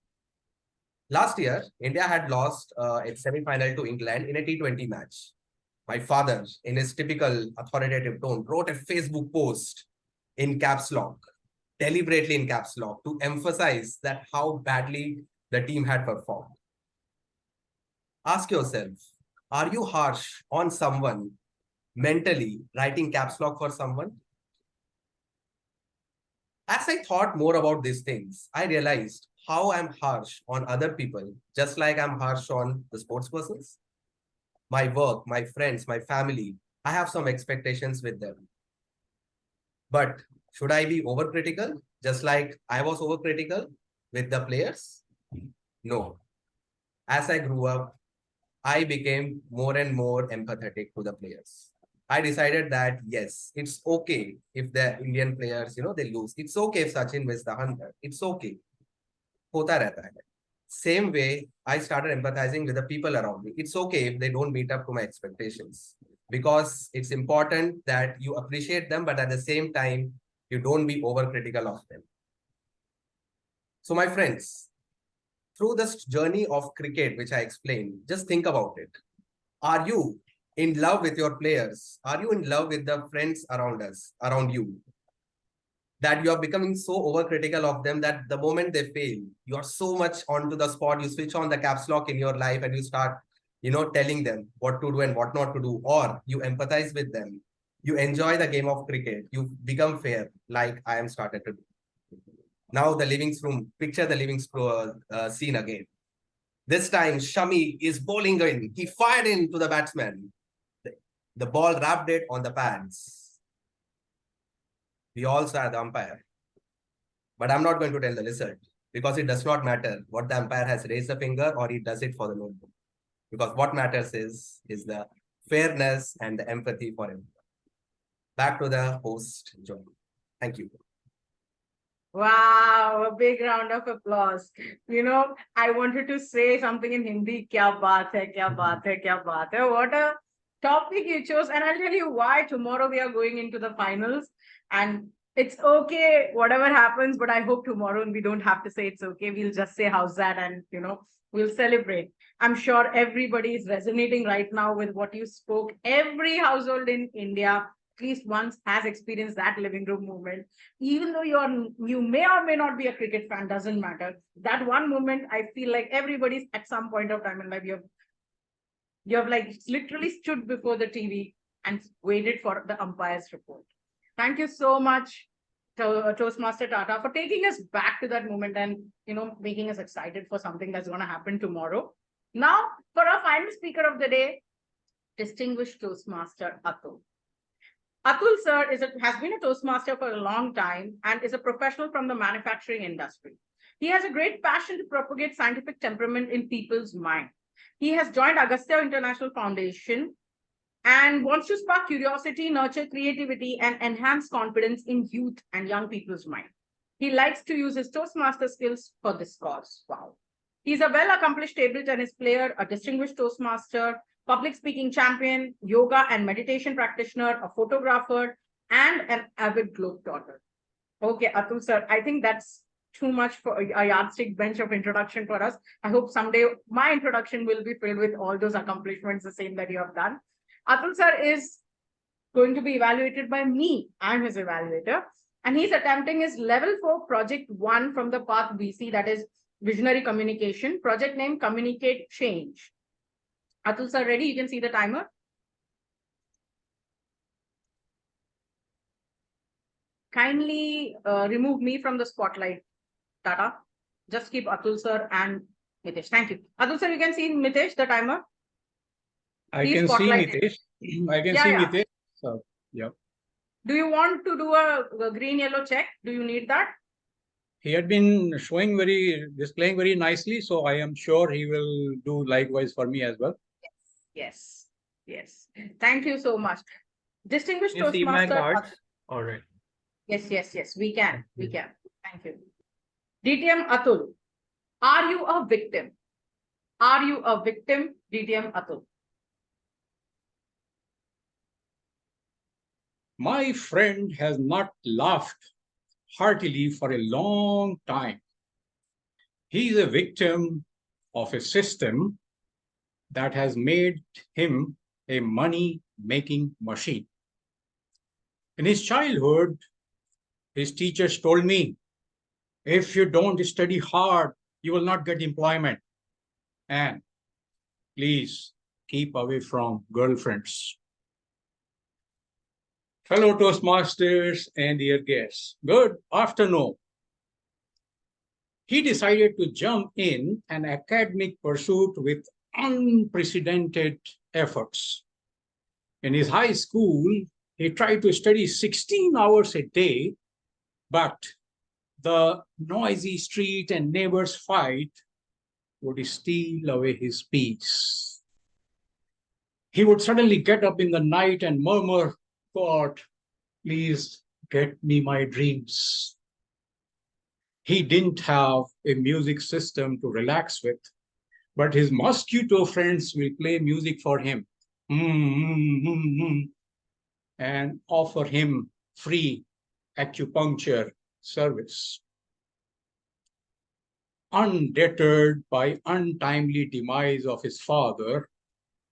Last year, India had lost its semi-final to England in a T20 match. My father, in his typical authoritative tone, wrote a Facebook post in caps lock, deliberately in caps lock, to emphasize that how badly the team had performed. Ask yourself, are you harsh on someone mentally writing caps lock for someone? As I thought more about these things, I realized how I'm harsh on other people, just like I'm harsh on the sports persons. My work, my friends, my family, I have some expectations with them. But should I be overcritical, just like I was overcritical with the players? No. As I grew up, I became more and more empathetic to the players. I decided that, yes, it's okay if the Indian players, they lose. It's okay if Sachin misses the 100. It's okay. होता रहता है. Same way, I started empathizing with the people around me. It's okay if they don't meet up to my expectations, because it's important that you appreciate them, but at the same time, you don't be overcritical of them. So my friends, through this journey of cricket, which I explained, just think about it. Are you in love with your players? Are you in love with the friends around you? That you are becoming so overcritical of them that the moment they fail, you are so much onto the spot, you switch on the caps lock in your life and you start, telling them what to do and what not to do, or you empathize with them. You enjoy the game of cricket. You become fair, like I am started to do. Now the living room, picture the living scene again. This time, Shami is bowling in. He fired into the batsman. The ball wrapped it on the pads. We all saw the umpire. But I'm not going to tell the result, because it does not matter what the umpire has raised a finger or he does it for the notebook. Because what matters is the fairness and the empathy for him. Back to the host, John. Thank you. Wow, a big round of applause. I wanted to say something in Hindi. Kya baat hai, kya baat hai, kya baat hai. What a topic you chose. And I'll tell you why. Tomorrow we are going into the finals. And it's okay, whatever happens, but I hope tomorrow we don't have to say it's okay. We'll just say how's that, and we'll celebrate. I'm sure everybody is resonating right now with what you spoke. Every household in India at least once has experienced that living room moment. Even though you may or may not be a cricket fan, doesn't matter. That one moment, I feel like everybody's at some point of time in life, you have like literally stood before the TV and waited for the umpire's report. Thank you so much to Toastmaster Tata for taking us back to that moment and making us excited for something that's going to happen tomorrow. Now, for our final speaker of the day, distinguished Toastmaster Atul. Atul sir has been a Toastmaster for a long time and is a professional from the manufacturing industry. He has a great passion to propagate scientific temperament in people's mind. He has joined Agastya International Foundation and wants to spark curiosity, nurture creativity, and enhance confidence in youth and young people's mind. He likes to use his Toastmaster skills for this cause. Wow. He's a well-accomplished table tennis player, a distinguished Toastmaster, public speaking champion, yoga and meditation practitioner, a photographer, and an avid globetrotter. Okay, Atul sir, I think that's too much for a yardstick bench of introduction for us. I hope someday my introduction will be filled with all those accomplishments, the same that you have done. Atul sir is going to be evaluated by me. I'm his evaluator. And he's attempting his level 4 project 1 from the path BC, that is visionary communication, project name Communicate Change. Atul sir, ready? You can see the timer. Kindly remove me from the spotlight, Tata. Just keep Atul sir and Mitesh. Thank you. Atul sir, you can see Mitesh, the timer. I can see Mitesh. I can see Mitesh. So, yeah. Do you want to do a green yellow check? Do you need that? He had been displaying very nicely, so I am sure he will do likewise for me as well. Yes. Thank you so much. Distinguished Can you see my Toastmaster. cards? All right. Yes. We can. Thank you. DTM Atul, are you a victim? Are you a victim, DTM Atul? My friend has not laughed heartily for a long time. He is a victim of a system that has made him a money-making machine. In his childhood, his teachers told me, if you don't study hard, you will not get employment. And please keep away from girlfriends. Fellow Toastmasters and dear guests, good afternoon. He decided to jump in an academic pursuit with unprecedented efforts. In his high school, he tried to study 16 hours a day, but the noisy street and neighbors' fight would steal away his peace. He would suddenly get up in the night and murmur, God, please get me my dreams. He didn't have a music system to relax with, but his mosquito friends will play music for him and offer him free acupuncture service. Undeterred by untimely demise of his father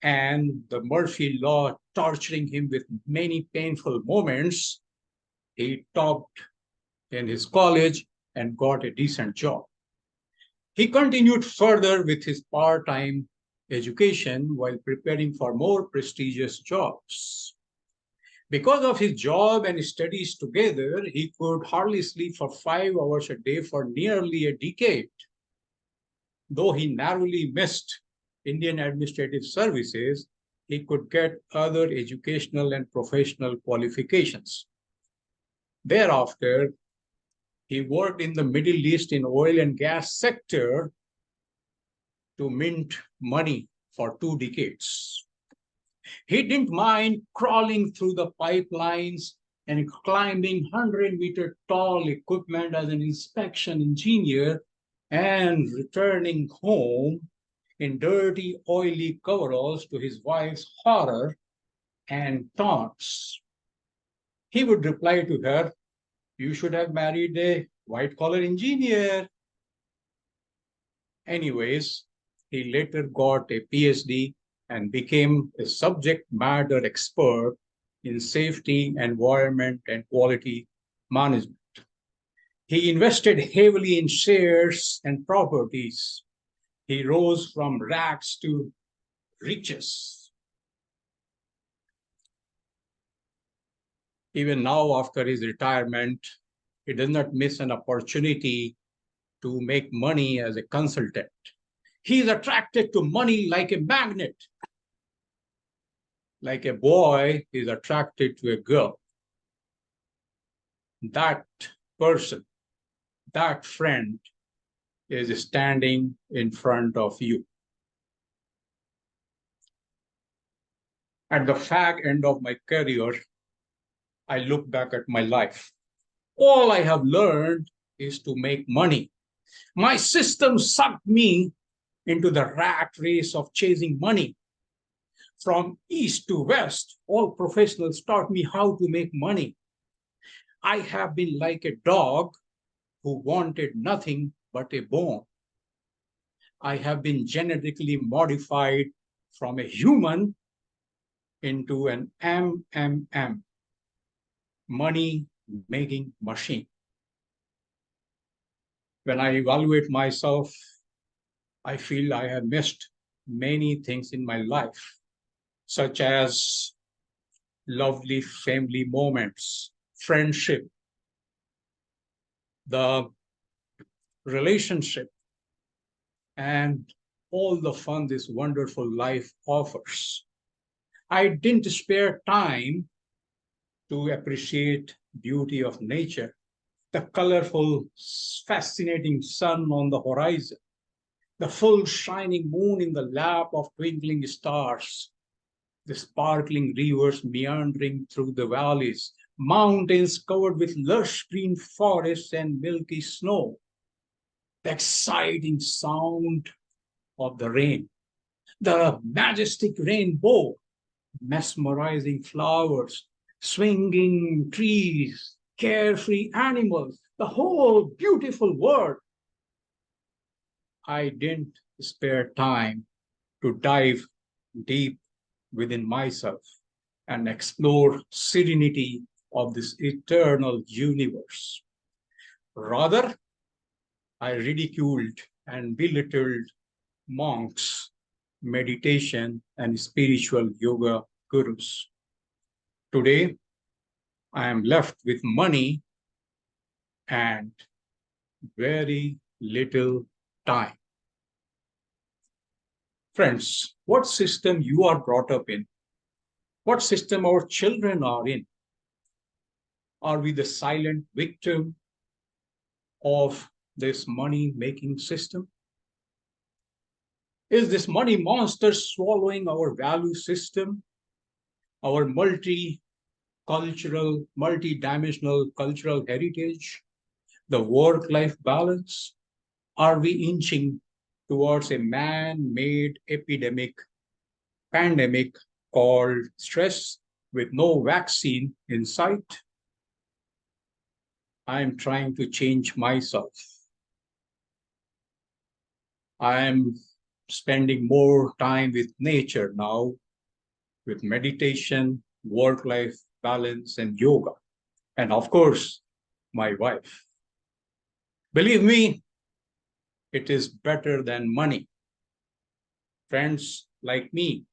and the Murphy law torturing him with many painful moments, he topped in his college and got a decent job. He continued further with his part-time education while preparing for more prestigious jobs. Because of his job and studies together, he could hardly sleep for 5 hours a day for nearly a decade. Though he narrowly missed Indian administrative services, he could get other educational and professional qualifications. Thereafter, he worked in the Middle East in oil and gas sector to mint money for 2 decades. He didn't mind crawling through the pipelines and climbing 100-meter tall equipment as an inspection engineer and returning home in dirty, oily coveralls to his wife's horror and taunts. He would reply to her, "You should have married a white-collar engineer." Anyways, he later got a PhD and became a subject matter expert in safety, environment, and quality management. He invested heavily in shares and properties. He rose from rags to riches. Even now, after his retirement, he does not miss an opportunity to make money as a consultant. He is attracted to money like a magnet. Like a boy is attracted to a girl. That person, that friend is standing in front of you. At the fag end of my career, I look back at my life. All I have learned is to make money. My system sucked me into the rat race of chasing money. From east to west, all professionals taught me how to make money. I have been like a dog who wanted nothing but a bone. I have been genetically modified from a human into an MMM, money-making machine. When I evaluate myself, I feel I have missed many things in my life, such as lovely family moments, friendship, the relationship, and all the fun this wonderful life offers. I didn't spare time to appreciate beauty of nature, the colorful, fascinating sun on the horizon, the full shining moon in the lap of twinkling stars, the sparkling rivers meandering through the valleys, mountains covered with lush green forests and milky snow, the exciting sound of the rain, the majestic rainbow, mesmerizing flowers, swinging trees, carefree animals, the whole beautiful world. I didn't spare time to dive deep within myself and explore serenity of this eternal universe. Rather, I ridiculed and belittled monks, meditation, and spiritual yoga gurus. Today, I am left with money and very little time. Friends, what system you are brought up in? What system our children are in? Are we the silent victim of this money-making system? Is this money monster swallowing our value system, our multi-cultural, multi-dimensional cultural heritage? the work-life balance? Are we inching towards a man-made pandemic called stress with no vaccine in sight? I'm trying to change myself. I'm spending more time with nature now, with meditation, work-life balance, and yoga. And of course, my wife. Believe me, it is better than money. Friends like me,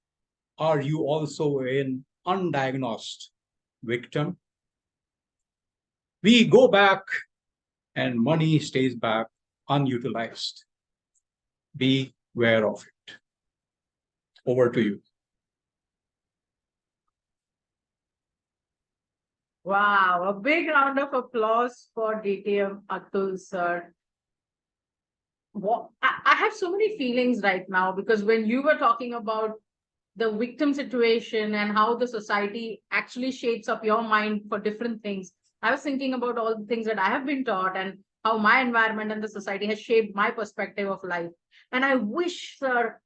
are you also an undiagnosed victim? We go back and money stays back unutilized. Be aware of it. Over to you. Wow, a big round of applause for DTM Atul sir. I have so many feelings right now because when you were talking about the victim situation and how the society actually shapes up your mind for different things, I was thinking about all the things that I have been taught and how my environment and the society has shaped my perspective of life. And I wish, sir,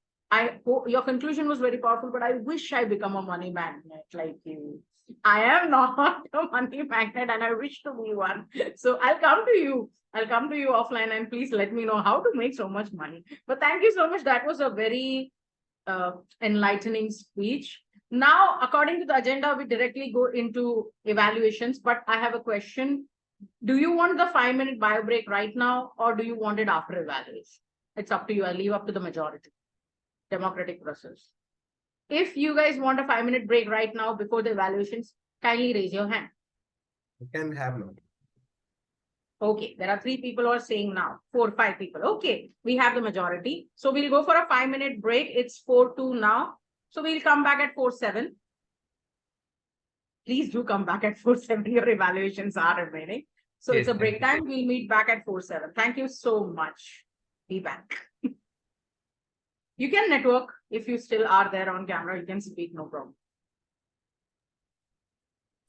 your conclusion was very powerful, but I wish I become a money magnet like you. I am not a money magnet and I wish to be one. So I'll come to you. I'll come to you offline and please let me know how to make so much money. But thank you so much. That was a very enlightening speech. Now, according to the agenda, we directly go into evaluations, but I have a question. Do you want the 5-minute bio break right now or do you want it after evaluation? It's up to you. I leave up to the majority. Democratic process. If you guys want a 5-minute break right now before the evaluations, kindly raise your hand. You can have none. Okay, there are 3 people who are saying now, 4, 5 people. Okay, we have the majority. So we'll go for a 5-minute break. It's 4:02 now. So we'll come back at 4:07. Please do come back at 4:07. Your evaluations are remaining. So Yes, it's a break thank you. time. We'll meet back at 4:07. Thank you so much. Be back. You can network if you still are there on camera. You can speak, no problem.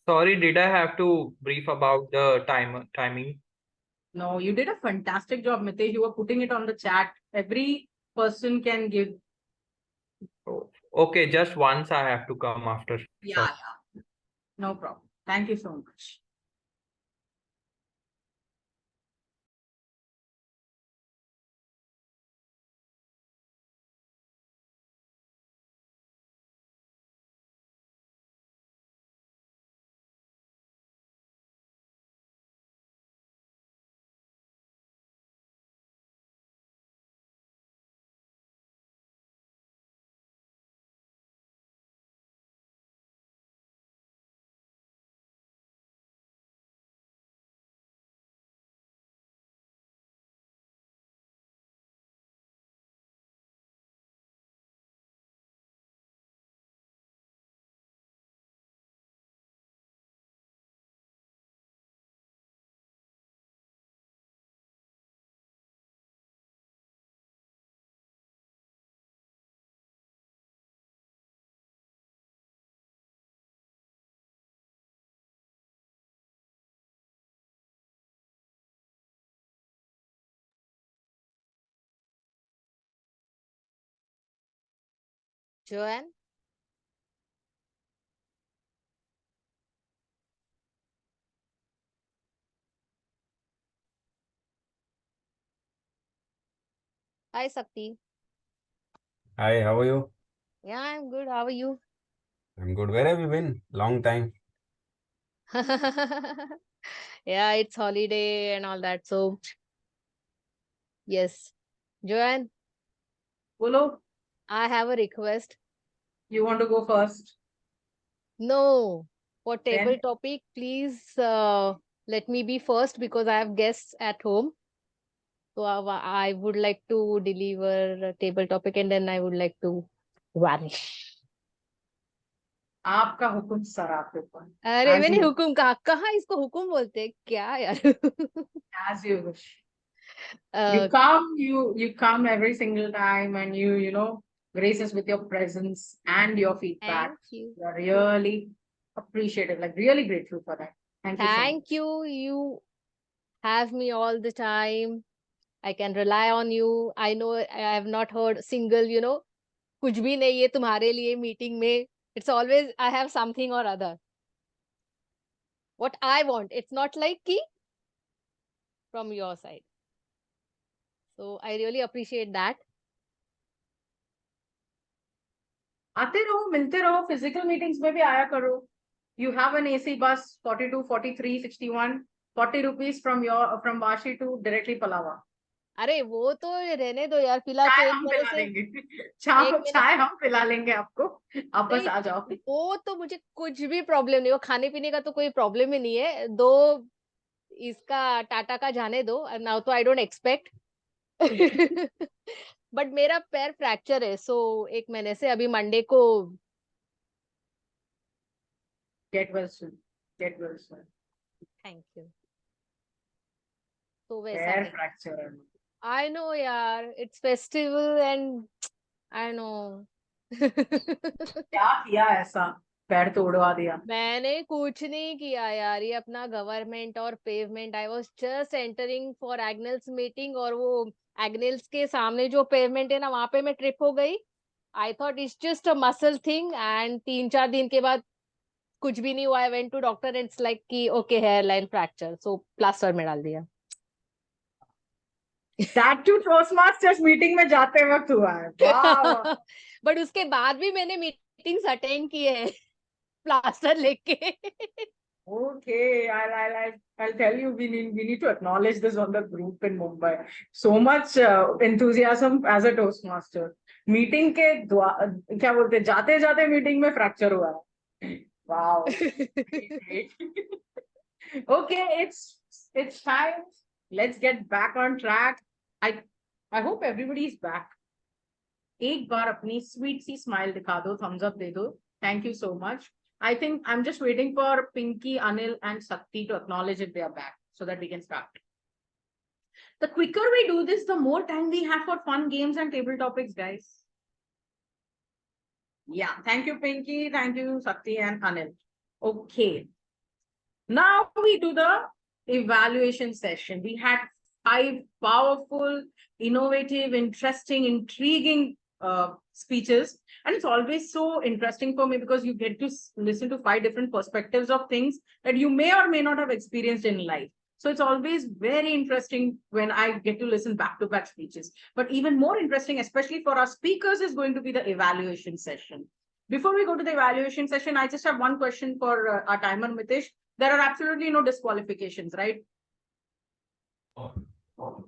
Sorry, did I have to brief about the timing? No, you did a fantastic job, Mitesh. You were putting it on the chat. Every person can give. Oh, okay, just once I have to come after. Yeah, yeah. No problem. Thank you so much. Joanne? Hi, Sakti. Hi, how are you? Yeah, I'm good. How are you? I'm good. Where have you been? Long time. Yeah, it's holiday and all that. So, yes. Joanne, Bolo, I have a request. you want to go first? No, for table Then topic, please let me be first because I have guests at home. So I would like to deliver a table topic and then I would like to vanish. आपका हुकुम sir आपके ऊपर. अरे As मैंने you, हुकुम कहा कहाँ इसको हुकुम बोलते हैं क्या यार as you wish. Uh, You come every single time and you know, grace us with your presence and your feedback. thank you. We're really appreciative, like really grateful for that. Thank you so much. Thank you. You have me all the time. I can rely on you. I know I have not heard single, कुछ भी नहीं है तुम्हारे लिए meeting में. It's always I have something or other. What I want. It's not like ki from your side. So I really appreciate that. आते रहो, मिलते रहो, physical meetings में भी आया करो. You have an AC bus 42, 43, 61, 40 rupees from Vashi to directly Palava. अरे वो तो रहने दो यार, फिलहाल तो चाय एक हम महीने पिला से देंगे. एक चाय हम पिला लेंगे आपको. आप बस नहीं, आ जाओ. वो तो मुझे कुछ भी प्रॉब्लम नहीं, वो खाने पीने का तो कोई प्रॉब्लम ही नहीं है. दो इसका टाटा का जाने दो, नाउ तो आई डोंट एक्सपेक्ट. बट मेरा पैर फ्रैक्चर है, सो एक महीने से अभी मंडे को. Get well soon. Get well soon. Thank you. तो वैसा Hair है. fracture. आई नो यार, it's festival and I know. क्या किया ऐसा? पैर तोड़वा दिया. मैंने कुछ नहीं किया यार, ये अपना गवर्नमेंट और pavement. I was just entering for Agnel's meeting, और वो एग्नेल्स के सामने जो पेवमेंट है ना, वहां पे मैं ट्रिप हो गई. I thought it's just a muscle thing, and 3-4 दिन के बाद कुछ भी नहीं हुआ. I went to doctor and it's like कि okay, hairline fracture, so plaster में डाल दिया. That too Toastmasters meeting में जाते वक्त हुआ है. वाह. बट उसके बाद भी मैंने मीटिंग्स अटेंड किए हैं प्लास्टर लेके. Okay, I'll tell you, we need to acknowledge this on the group in Mumbai. So much enthusiasm as a Toastmaster. Meeting के क्या बोलते हैं, जाते जाते meeting में fracture हुआ है. Wow. Okay, it's time. Let's get back on track. I hope everybody's back. एक बार अपनी sweet सी smile दिखा दो, thumbs up दे दो. Thank you so much. I think I'm just waiting for Pinky, Anil, and Sakti to acknowledge if they are back so that we can start. The quicker we do this, the more time we have for fun games and table topics, guys. Yeah, thank you, Pinky. Thank you, Sakti and Anil. Okay. Now we do the evaluation session. We had 5 powerful, innovative, interesting, intriguing speeches. And it's always so interesting for me because you get to listen to 5 different perspectives of things that you may or may not have experienced in life. So it's always very interesting when I get to listen back-to-back speeches. But even more interesting, especially for our speakers, is going to be the evaluation session. Before we go to the evaluation session, I just have one question for our timer, Mitesh. There are absolutely no disqualifications, right?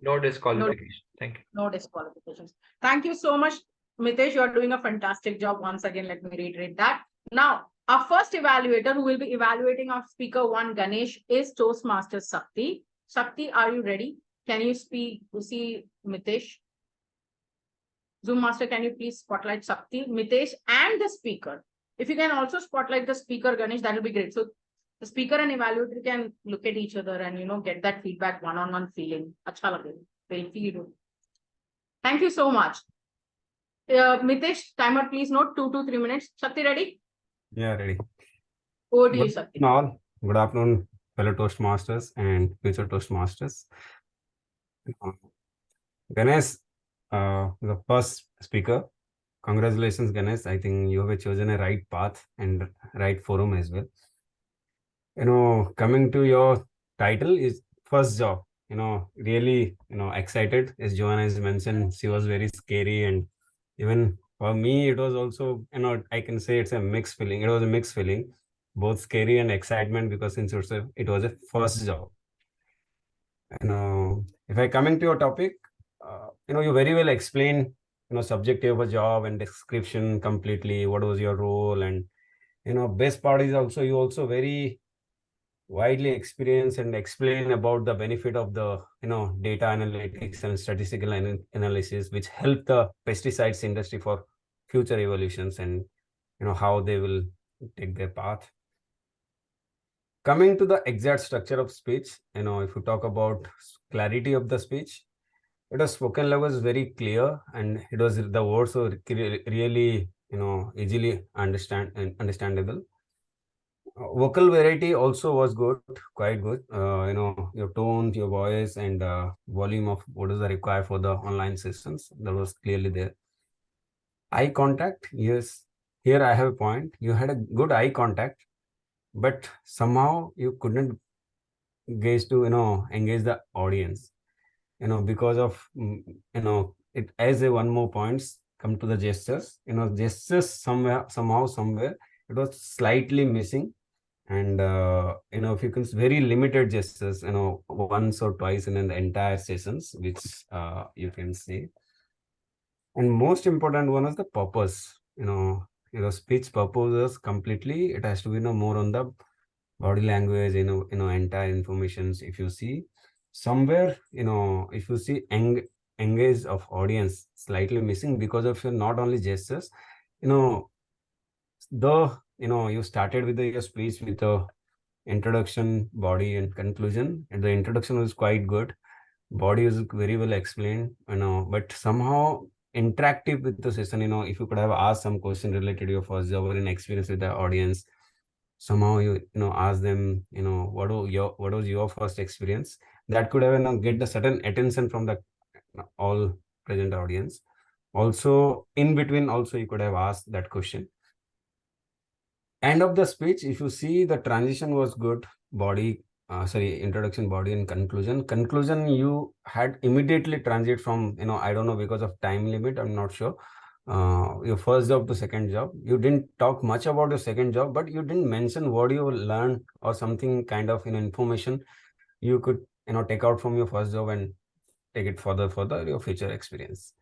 No disqualification. Thank you. No disqualifications. Thank you so much, Mitesh. You are doing a fantastic job. Once again, let me reiterate that. Now, our first evaluator who will be evaluating our speaker 1, Ganesh, is Toastmaster Sakti. Sakti, are you ready? Can you see Mitesh? Zoom Master, can you please spotlight Sakti, Mitesh, and the speaker? If you can also spotlight the speaker, Ganesh, that will be great. So the speaker and evaluator can look at each other and, get that feedback one-on-one feeling. Acha lage. They'll feel. Thank you so much. Mitesh, timer, please note 2 to 3 minutes. Sakti, ready? Yeah, ready. Over to you, Good Sakti. afternoon all. Good afternoon, fellow Toastmasters and future Toastmasters. Ganesh, the first speaker. Congratulations, Ganesh. I think you have chosen a right path and right forum as well. Coming to your title is first job. Really, excited. As Joanna has mentioned, she was very scary, and even for me, it was also, I can say it's a mixed feeling. It was a mixed feeling, both scary and excitement, because since it was a first job. If I coming to your topic, you very well explain, subject of a job and description completely. What was your role, and best part is also you also very widely experience and explain about the benefit of the data analytics and statistical analysis, which help the pesticides industry for future evolutions and how they will take their path. Coming to the exact structure of speech, if you talk about clarity of the speech, it was spoken language very clear, and it was the words were really easily understandable. Vocal variety also was good, quite good. Your tone, your voice, and volume of what is required for the online sessions, that was clearly there. Eye contact, yes. Here I have a point. You had a good eye contact, but somehow you couldn't engage the audience. Because of it as a one more points come to the gestures. Gestures somewhere it was slightly missing, and if you can very limited gestures, once or twice in the entire sessions, which you can see. And most important one is the purpose. Speech purposes completely. It has to be more on the body language, entire informations. If you see somewhere, if you see engage of audience slightly missing because of your not only gestures, you started with your speech with a introduction, body, and conclusion. And the introduction was quite good. Body is very well explained, but somehow interactive with the session. If you could have asked some question related to your first job or an experience with the audience, somehow ask them, what was your first experience, that could have get the certain attention from the all present audience. Also in between also you could have asked that question. End of the speech, if you see, the transition was good. Introduction, body, and conclusion you had immediately transit from, I don't know, because of time limit, I'm not sure, your first job to second job. You didn't talk much about your second job, but you didn't mention what you learned or something kind of information you could take out from your first job and take it further your future experience.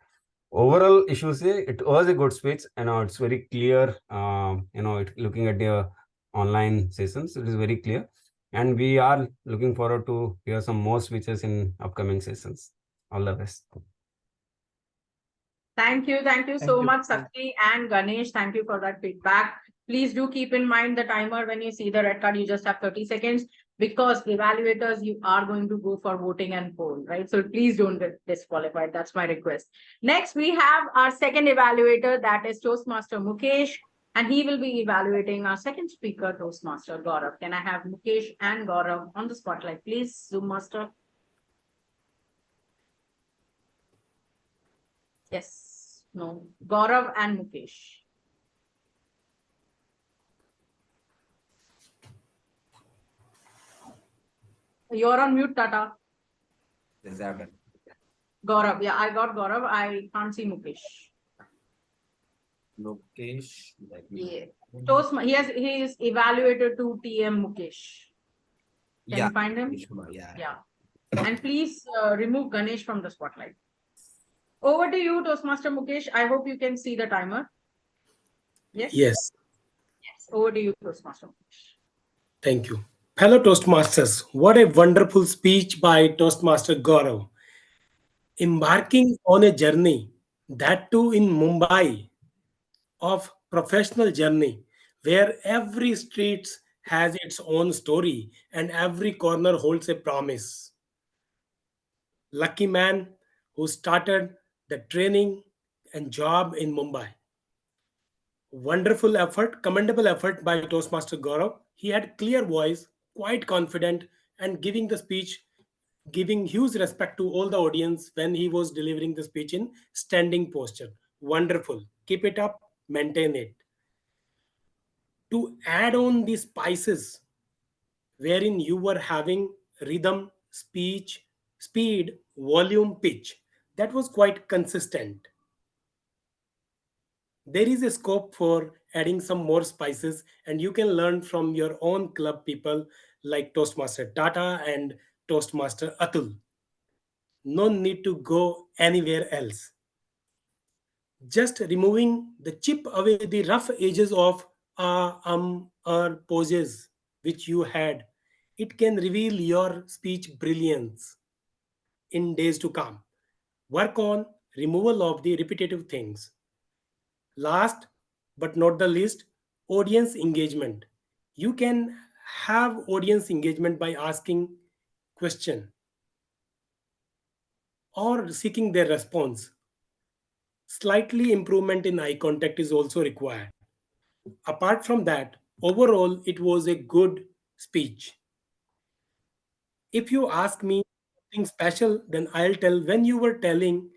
Overall, if you say, it was a good speech. It's very clear. Looking at your online sessions, it is very clear, and we are looking forward to hear some more speeches in upcoming sessions. All the best. Thank you Thank so you. much, Sakshi and Ganesh. Thank you for that feedback. Please do keep in mind the timer. When you see the red card, you just have 30 seconds, because evaluators, you are going to go for voting and poll, right? So please don't get disqualified. That's my request. Next, we have our second evaluator, that is Toastmaster Mukesh, and he will be evaluating our second speaker, Toastmaster Gaurav. Can I have Mukesh and Gaurav on the spotlight, please? Zoom master. Yes, no, Gaurav and Mukesh. You're on mute, Tata. Gaurav, yeah, I got Gaurav. I can't see Mukesh. Lokesh. Yeah. He is evaluated to TM Mukesh. Can you find him? Yeah. And please remove Ganesh from the spotlight. Over to you, Toastmaster Mukesh. I hope you can see the timer. Yes? Yes, Yes. Over to you, Toastmaster Mukesh. thank you. Fellow Toastmasters, what a wonderful speech by Toastmaster Gaurav. Embarking on a journey, that too in Mumbai, of professional journey, where every street has its own story and every corner holds a promise. Lucky man who started the training and job in Mumbai. Wonderful effort, commendable effort by Toastmaster Gaurav. He had clear voice, quite confident, and giving the speech, giving huge respect to all the audience when he was delivering the speech in standing posture. Wonderful. Keep it up, maintain it. To add on the spices, wherein you were having rhythm, speech, speed, volume, pitch, that was quite consistent. There is a scope for adding some more spices, and you can learn from your own club people like Toastmaster Tata and Toastmaster Atul. No need to go anywhere else. Just removing the chip away the rough edges of poses which you had, it can reveal your speech brilliance in days to come. Work on removal of the repetitive things. Last but not the least, audience engagement. You can have audience engagement by asking question or seeking their response. Slightly improvement in eye contact is also required. Apart from that, Overall, it was a good speech. If you ask me something special, then I'll tell when you were telling,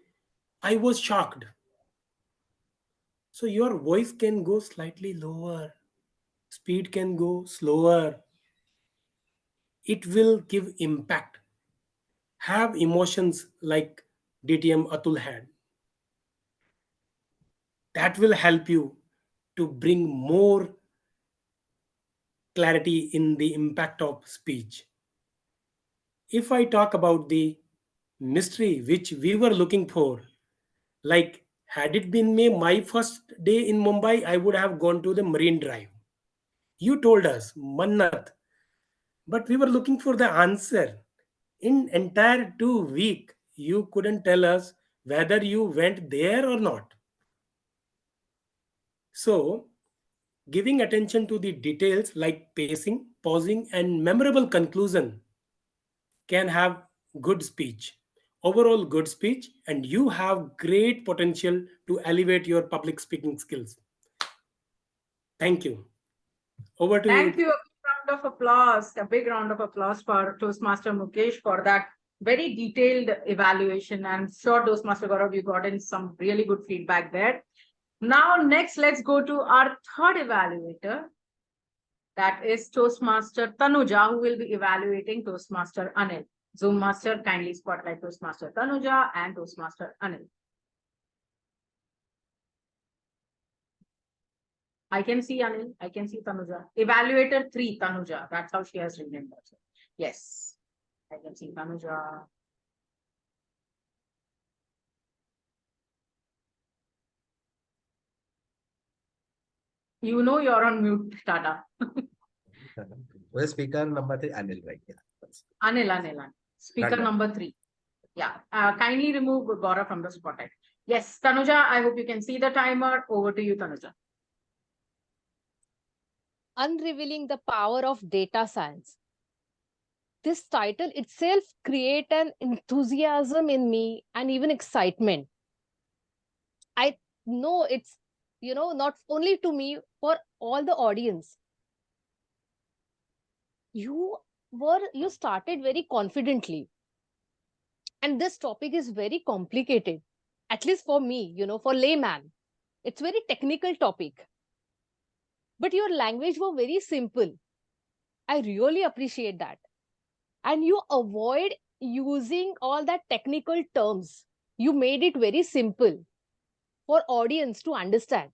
I was shocked. So your voice can go slightly lower, speed can go slower. It will give impact. Have emotions like DTM Atul had. That will help you to bring more clarity in the impact of speech. If I talk about the mystery which we were looking for, like had it been my first day in Mumbai, I would have gone to the Marine Drive. You told us Mannat, but we were looking for the answer. In entire 2 week, you couldn't tell us whether you went there or not. So, giving attention to the details like pacing, pausing, and memorable conclusion can have good speech. Overall, good speech, and you have great potential to elevate your public speaking skills. Thank you. Over to Thank you. you. A big round of applause. A big round of applause for Toastmaster Mukesh for that very detailed evaluation. I'm sure Toastmaster Gaurav, you got in some really good feedback there. Now, next, let's go to our third evaluator. That is Toastmaster Tanuja, who will be evaluating Toastmaster Anil. Zoom Master, kindly spotlight Toastmaster Tanuja and Toastmaster Anil. I can see Anil, I can see Tanuja. Evaluator 3, Tanuja. That's how she has renamed herself. Yes, I can see Tanuja. You know you're on mute, Tata. Well, speaker number 3, Anil, right? Yeah. Anil. Speaker Done. number 3. Yeah. Kindly remove Gaurav from the spotlight. Yes, Tanuja, I hope you can see the timer. Over to you, Tanuja. Unrevealing the power of data science. This title itself create an enthusiasm in me and even excitement. I know it's, not only to me, for all the audience. You started very confidently. And this topic is very complicated, at least for me, for layman. It's very technical topic. But your language was very simple. I really appreciate that. And you avoid using all that technical terms. You made it very simple for audience to understand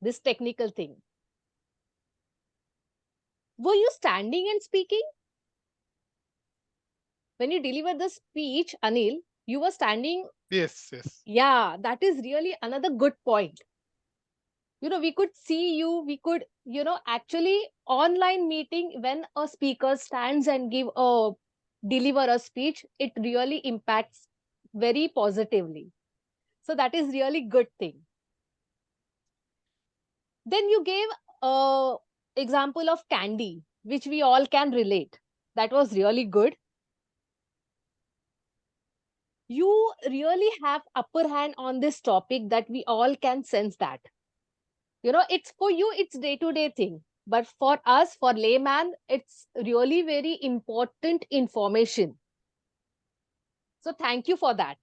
this technical thing. Were you standing and speaking? When you delivered the speech, Anil, you were standing. Yes. Yeah, that is really another good point. We could see you, we could, actually online meeting, when a speaker stands and deliver a speech, it really impacts very positively. So that is really good thing. Then you gave a example of candy, which we all can relate. That was really good. You really have upper hand on this topic, that we all can sense that. It's for you, it's day-to-day thing. But for us, for layman, it's really very important information. So thank you for that.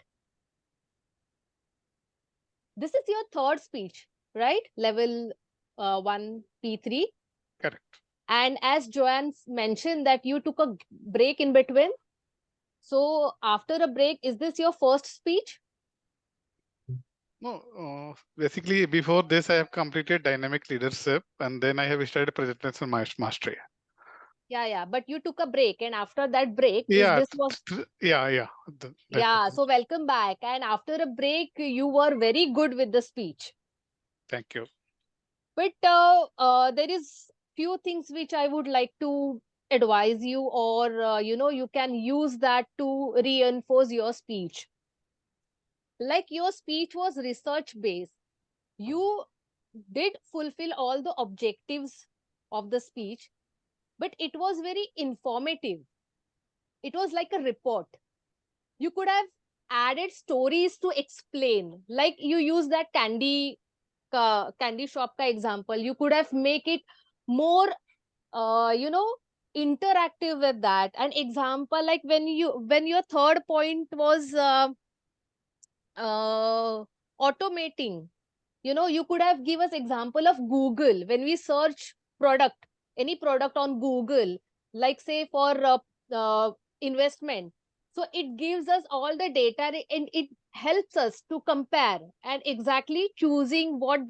This is your third speech, right? Level 1 P3. Correct. And as Joanne mentioned that you took a break in between. So after a break, is this your first speech? No, basically before this I have completed dynamic leadership and then I have studied presentation mastery. Yeah. But you took a break, and after that break, Yeah. Yeah. So welcome back. And after a break, you were very good with the speech. Thank you. But there is few things which I would like to advise you, or you can use that to reinforce your speech. Like, your speech was research based. You did fulfill all the objectives of the speech, but it was very informative. It was like a report. You could have added stories to explain, like you use that candy shop ka example. You could have make it more, interactive with that. An example, like when your third point was automating, you could have give us example of Google. When we search product, any product on Google, like say for investment, so it gives us all the data and it helps us to compare and exactly choosing what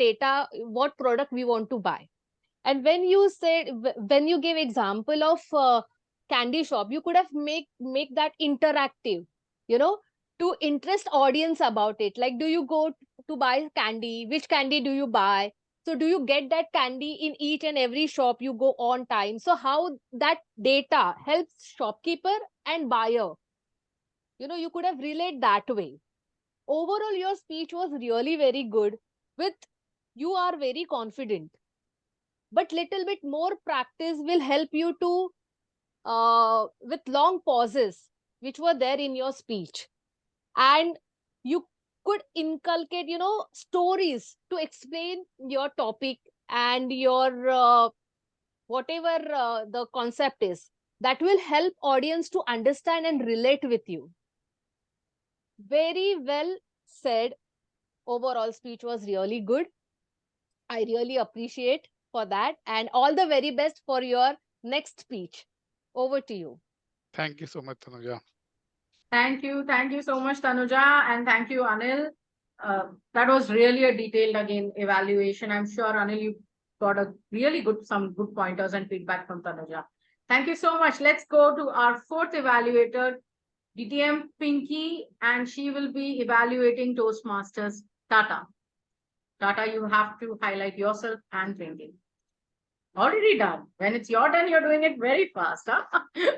product we want to buy. And when you gave example of candy shop, you could have make that interactive, you know to interest audience about it. Like, do you go to buy candy? Which candy do you buy? So do you get that candy in each and every shop you go on time? So how that data helps shopkeeper and buyer, you could have relate that way. Overall, your speech was really very good. With You are very confident, but little bit more practice will help you to with long pauses which were there in your speech. And you could inculcate stories to explain your topic and your whatever the concept is, that will help audience to understand and relate with you. Very well said. Overall speech was really good. I really appreciate for that, and all the very best for your next speech. Over to you. Thank you so much, Tanuja. Thank you. Thank you so much, Tanuja. And thank you, Anil. That was really a detailed, again, evaluation. I'm sure, Anil, you got a really some good pointers and feedback from Tanuja. Thank you so much. Let's go to our fourth evaluator, DTM Pinky, and she will be evaluating Toastmasters. Tata. Tata, you have to highlight yourself and Pinky. Already done. When it's your turn, you're doing it very fast. Huh?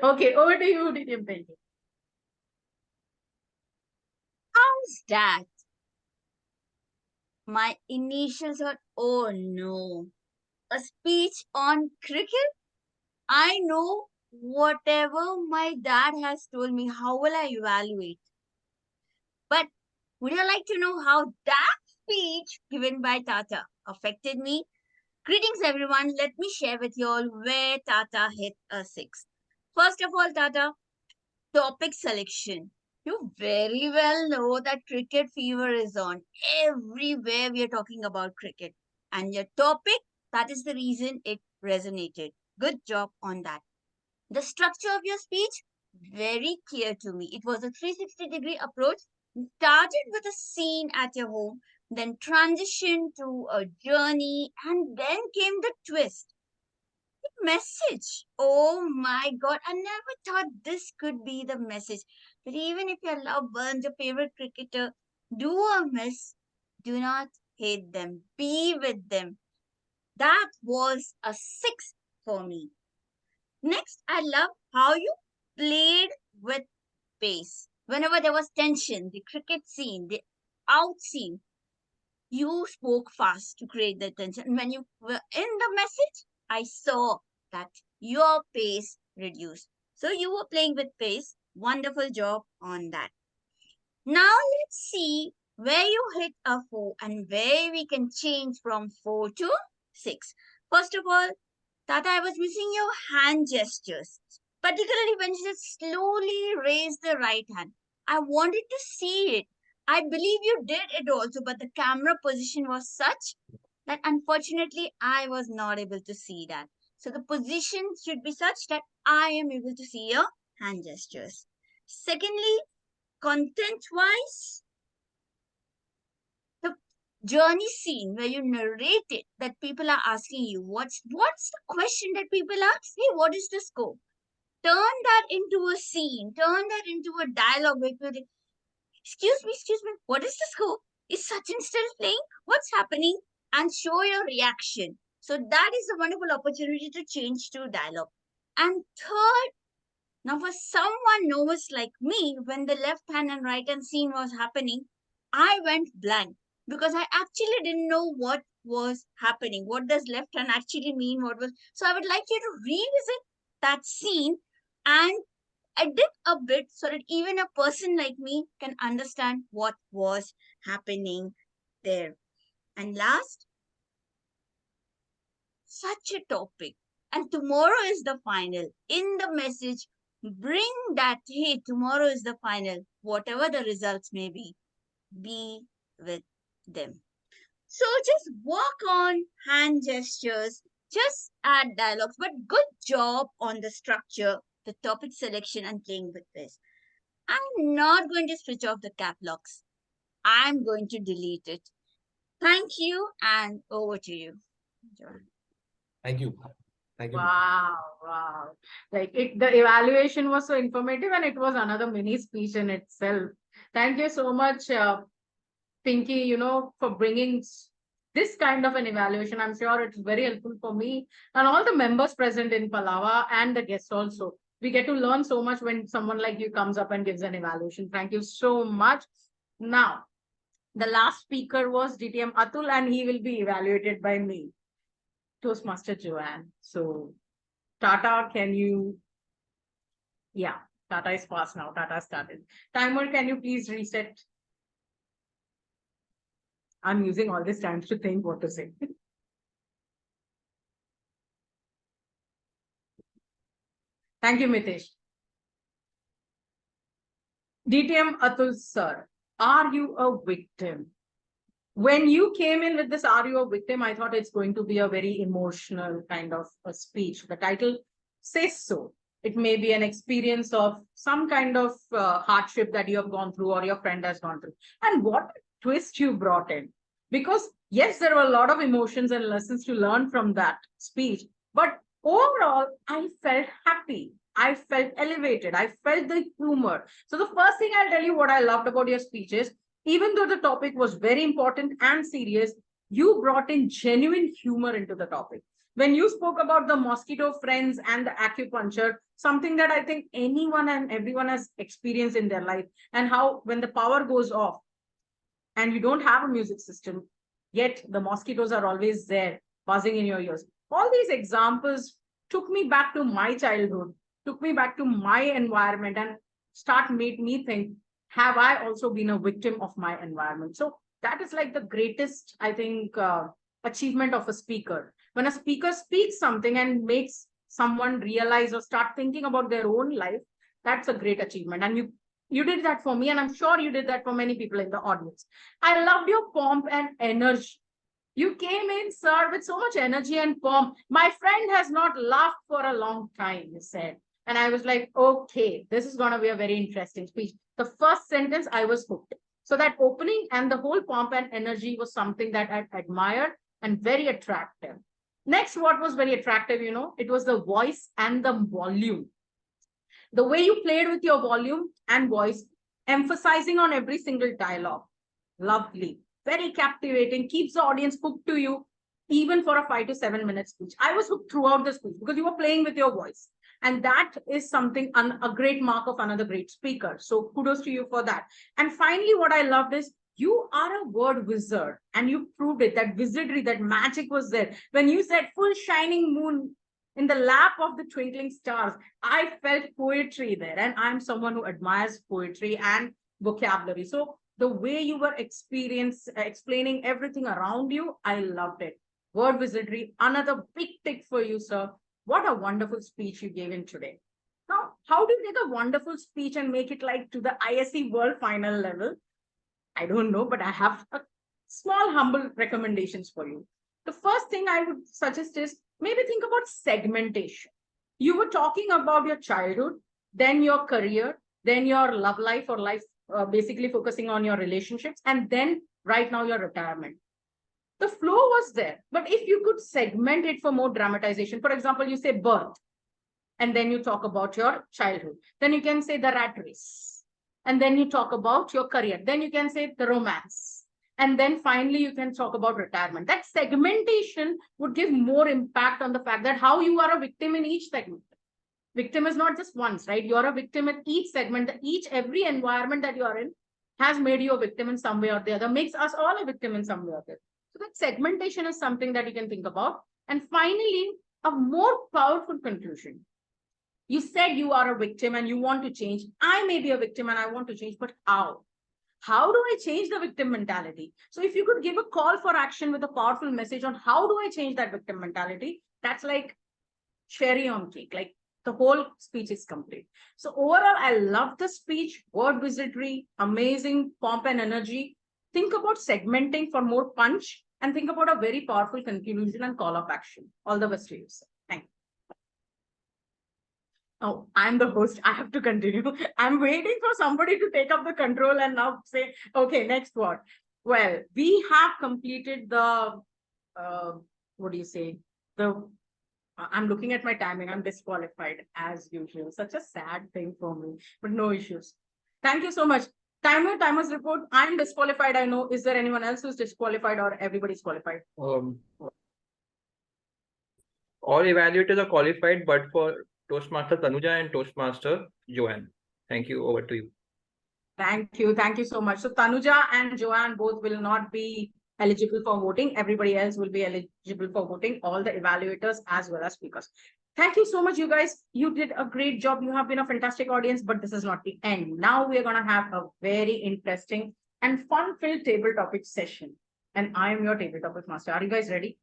Okay, over to you, DTM Pinky. How's that? My initial thought, oh no, a speech on cricket? I know whatever my dad has told me, how will I evaluate? But would you like to know how that speech given by Tata affected me? Greetings everyone, let me share with you all where Tata hit a 6. First of all, Tata, topic selection. You very well know that cricket fever is on. Everywhere we are talking about cricket. And your topic, that is the reason it resonated. Good job on that. The structure of your speech, very clear to me. It was a 360-degree approach. Started with a scene at your home, then transitioned to a journey, and then came the twist. Message. Oh my god, I never thought this could be the message. But even if your love burns your favorite cricketer, do or miss, do not hate them. Be with them. That was a 6 for me. Next, I love how you played with pace. Whenever there was tension, the cricket scene, the out scene, you spoke fast to create the tension. And when you were in the message, I saw that your pace reduced. So you were playing with pace. Wonderful job on that. Now let's see where you hit a 4 and where we can change from 4 to 6. First of all, Tata, I was missing your hand gestures, particularly when you slowly raised the right hand. I wanted to see it. I believe you did it also, but the camera position was such that unfortunately I was not able to see that. So the position should be such that I am able to see your hand gestures. Secondly, content-wise, the journey scene where you narrate it, that people are asking you, what's the question that people ask? Hey, what is the scope? Turn that into a scene, turn that into a dialogue where people, excuse me, what is the scope? Is Sachin still playing? What's happening? And show your reaction. So that is a wonderful opportunity to change to dialogue. And third, now for someone nervous like me, when the left hand and right hand scene was happening, I went blank because I actually didn't know what was happening. What does left hand actually mean? So I would like you to revisit that scene and edit a bit so that even a person like me can understand what was happening there. And last, such a topic. And tomorrow is the final. In the message, bring that, hey, tomorrow is the final. Whatever the results may be with them. So just work on hand gestures, just add dialogues, but good job on the structure, the topic selection, and playing with this. I'm not going to switch off the cap locks. I'm going to delete it. Thank you, and over to you, Joanne. Thank you. Thank you. Wow, wow. Like the evaluation was so informative and it was another mini speech in itself. Thank you so much, Pinky, for bringing this kind of an evaluation. I'm sure it's very helpful for me and all the members present in Palava and the guests also. We get to learn so much when someone like you comes up and gives an evaluation. Thank you so much. Now, the last speaker was DTM Atul and he will be evaluated by me, Toastmaster Joanne. So, Tata, can you? Yeah, Tata is fast now. Tata started. Timer, can you please reset? I'm using all this time to think what to say. Thank you, Mitesh. DTM Atul sir, are you a victim? When you came in with this, are you a victim? I thought it's going to be a very emotional kind of a speech. The title says so. It may be an experience of some kind of hardship that you have gone through or your friend has gone through. And what twist you brought in. Because yes, there were a lot of emotions and lessons to learn from that speech. But overall, I felt happy. I felt elevated. I felt the humor. So the first thing I'll tell you what I loved about your speech is, even though the topic was very important and serious, you brought in genuine humor into the topic. When you spoke about the mosquito friends and the acupuncture, something that I think anyone and everyone has experienced in their life, and how when the power goes off and you don't have a music system, yet the mosquitoes are always there buzzing in your ears. All these examples took me back to my childhood, took me back to my environment, and made me think, have I also been a victim of my environment? So that is like the greatest, I think, achievement of a speaker. When a speaker speaks something and makes someone realize or start thinking about their own life, that's a great achievement. And you did that for me, and I'm sure you did that for many people in the audience. I loved your pomp and energy. You came in, sir, with so much energy and pomp. My friend has not laughed for a long time, you said. And I was like, okay, this is going to be a very interesting speech. The first sentence, I was hooked. So that opening and the whole pomp and energy was something that I admired and very attractive. Next, what was very attractive, it was the voice and the volume. The way you played with your volume and voice, emphasizing on every single dialogue. Lovely, very captivating, keeps the audience hooked to you, even for a 5 to 7 minute speech. I was hooked throughout the speech because you were playing with your voice. And that is something, a great mark of another great speaker. So kudos to you for that. And finally, what I loved is you are a word wizard, and you proved it. That wizardry, that magic was there. When you said full shining moon in the lap of the twinkling stars, I felt poetry there. And I'm someone who admires poetry and vocabulary. So the way you were explaining everything around you, I loved it. Word wizardry, another big tick for you, sir. What a wonderful speech you gave in today. Now, how do you take a wonderful speech and make it like to the ISE World Final level? I don't know, but I have a small, humble recommendations for you. The first thing I would suggest is maybe think about segmentation. You were talking about your childhood, then your career, then your love life or life, basically focusing on your relationships, and then right now your retirement. The flow was there, but if you could segment it for more dramatization, for example, you say birth, and then you talk about your childhood. Then you can say the rat race, and then you talk about your career. Then you can say the romance, and then finally you can talk about retirement. That segmentation would give more impact on the fact that how you are a victim in each segment. Victim is not just once, right? You're a victim in each segment. Every environment that you are in has made you a victim in some way or the other, makes us all a victim in some way or the other. So that segmentation is something that you can think about. And finally, a more powerful conclusion. You said you are a victim and you want to change. I may be a victim and I want to change, but how? How do I change the victim mentality? So if you could give a call for action with a powerful message on how do I change that victim mentality, that's like cherry on cake. Like the whole speech is complete. So overall, I love the speech, word wizardry, amazing pomp and energy. Think about segmenting for more punch and think about a very powerful conclusion and call of action. All the best to you, sir. Thank you. Oh, I'm the host. I have to continue. I'm waiting for somebody to take up the control and now say, okay, next word. Well, we have completed the, what do you say? I'm looking at my timing. I'm disqualified as usual. Such a sad thing for me, but no issues. Thank you so much. Timers report. I'm disqualified. I know. Is there anyone else who's disqualified or everybody's qualified? All evaluators are qualified, but for Toastmaster Tanuja and Toastmaster Joanne. Thank you. Over to you. Thank you. Thank you so much. So Tanuja and Joanne both will not be eligible for voting. Everybody else will be eligible for voting, all the evaluators as well as speakers. Thank you so much, you guys. You did a great job. You have been a fantastic audience, but this is not the end. Now we are going to have a very interesting and fun-filled table topic session. And I am your table topic master. Are you guys ready?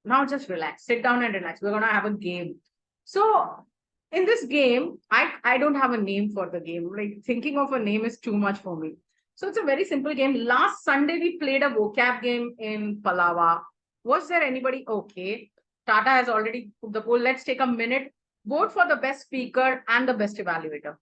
Now just relax, sit down and relax. We're going to have a game. So in this game, I don't have a name for the game. Like thinking of a name is too much for me. So it's a very simple game. Last Sunday, we played a vocab game in Palava. Was there anybody? Okay. Tata has already put the poll. Let's take a minute. Vote for the best speaker and the best evaluator.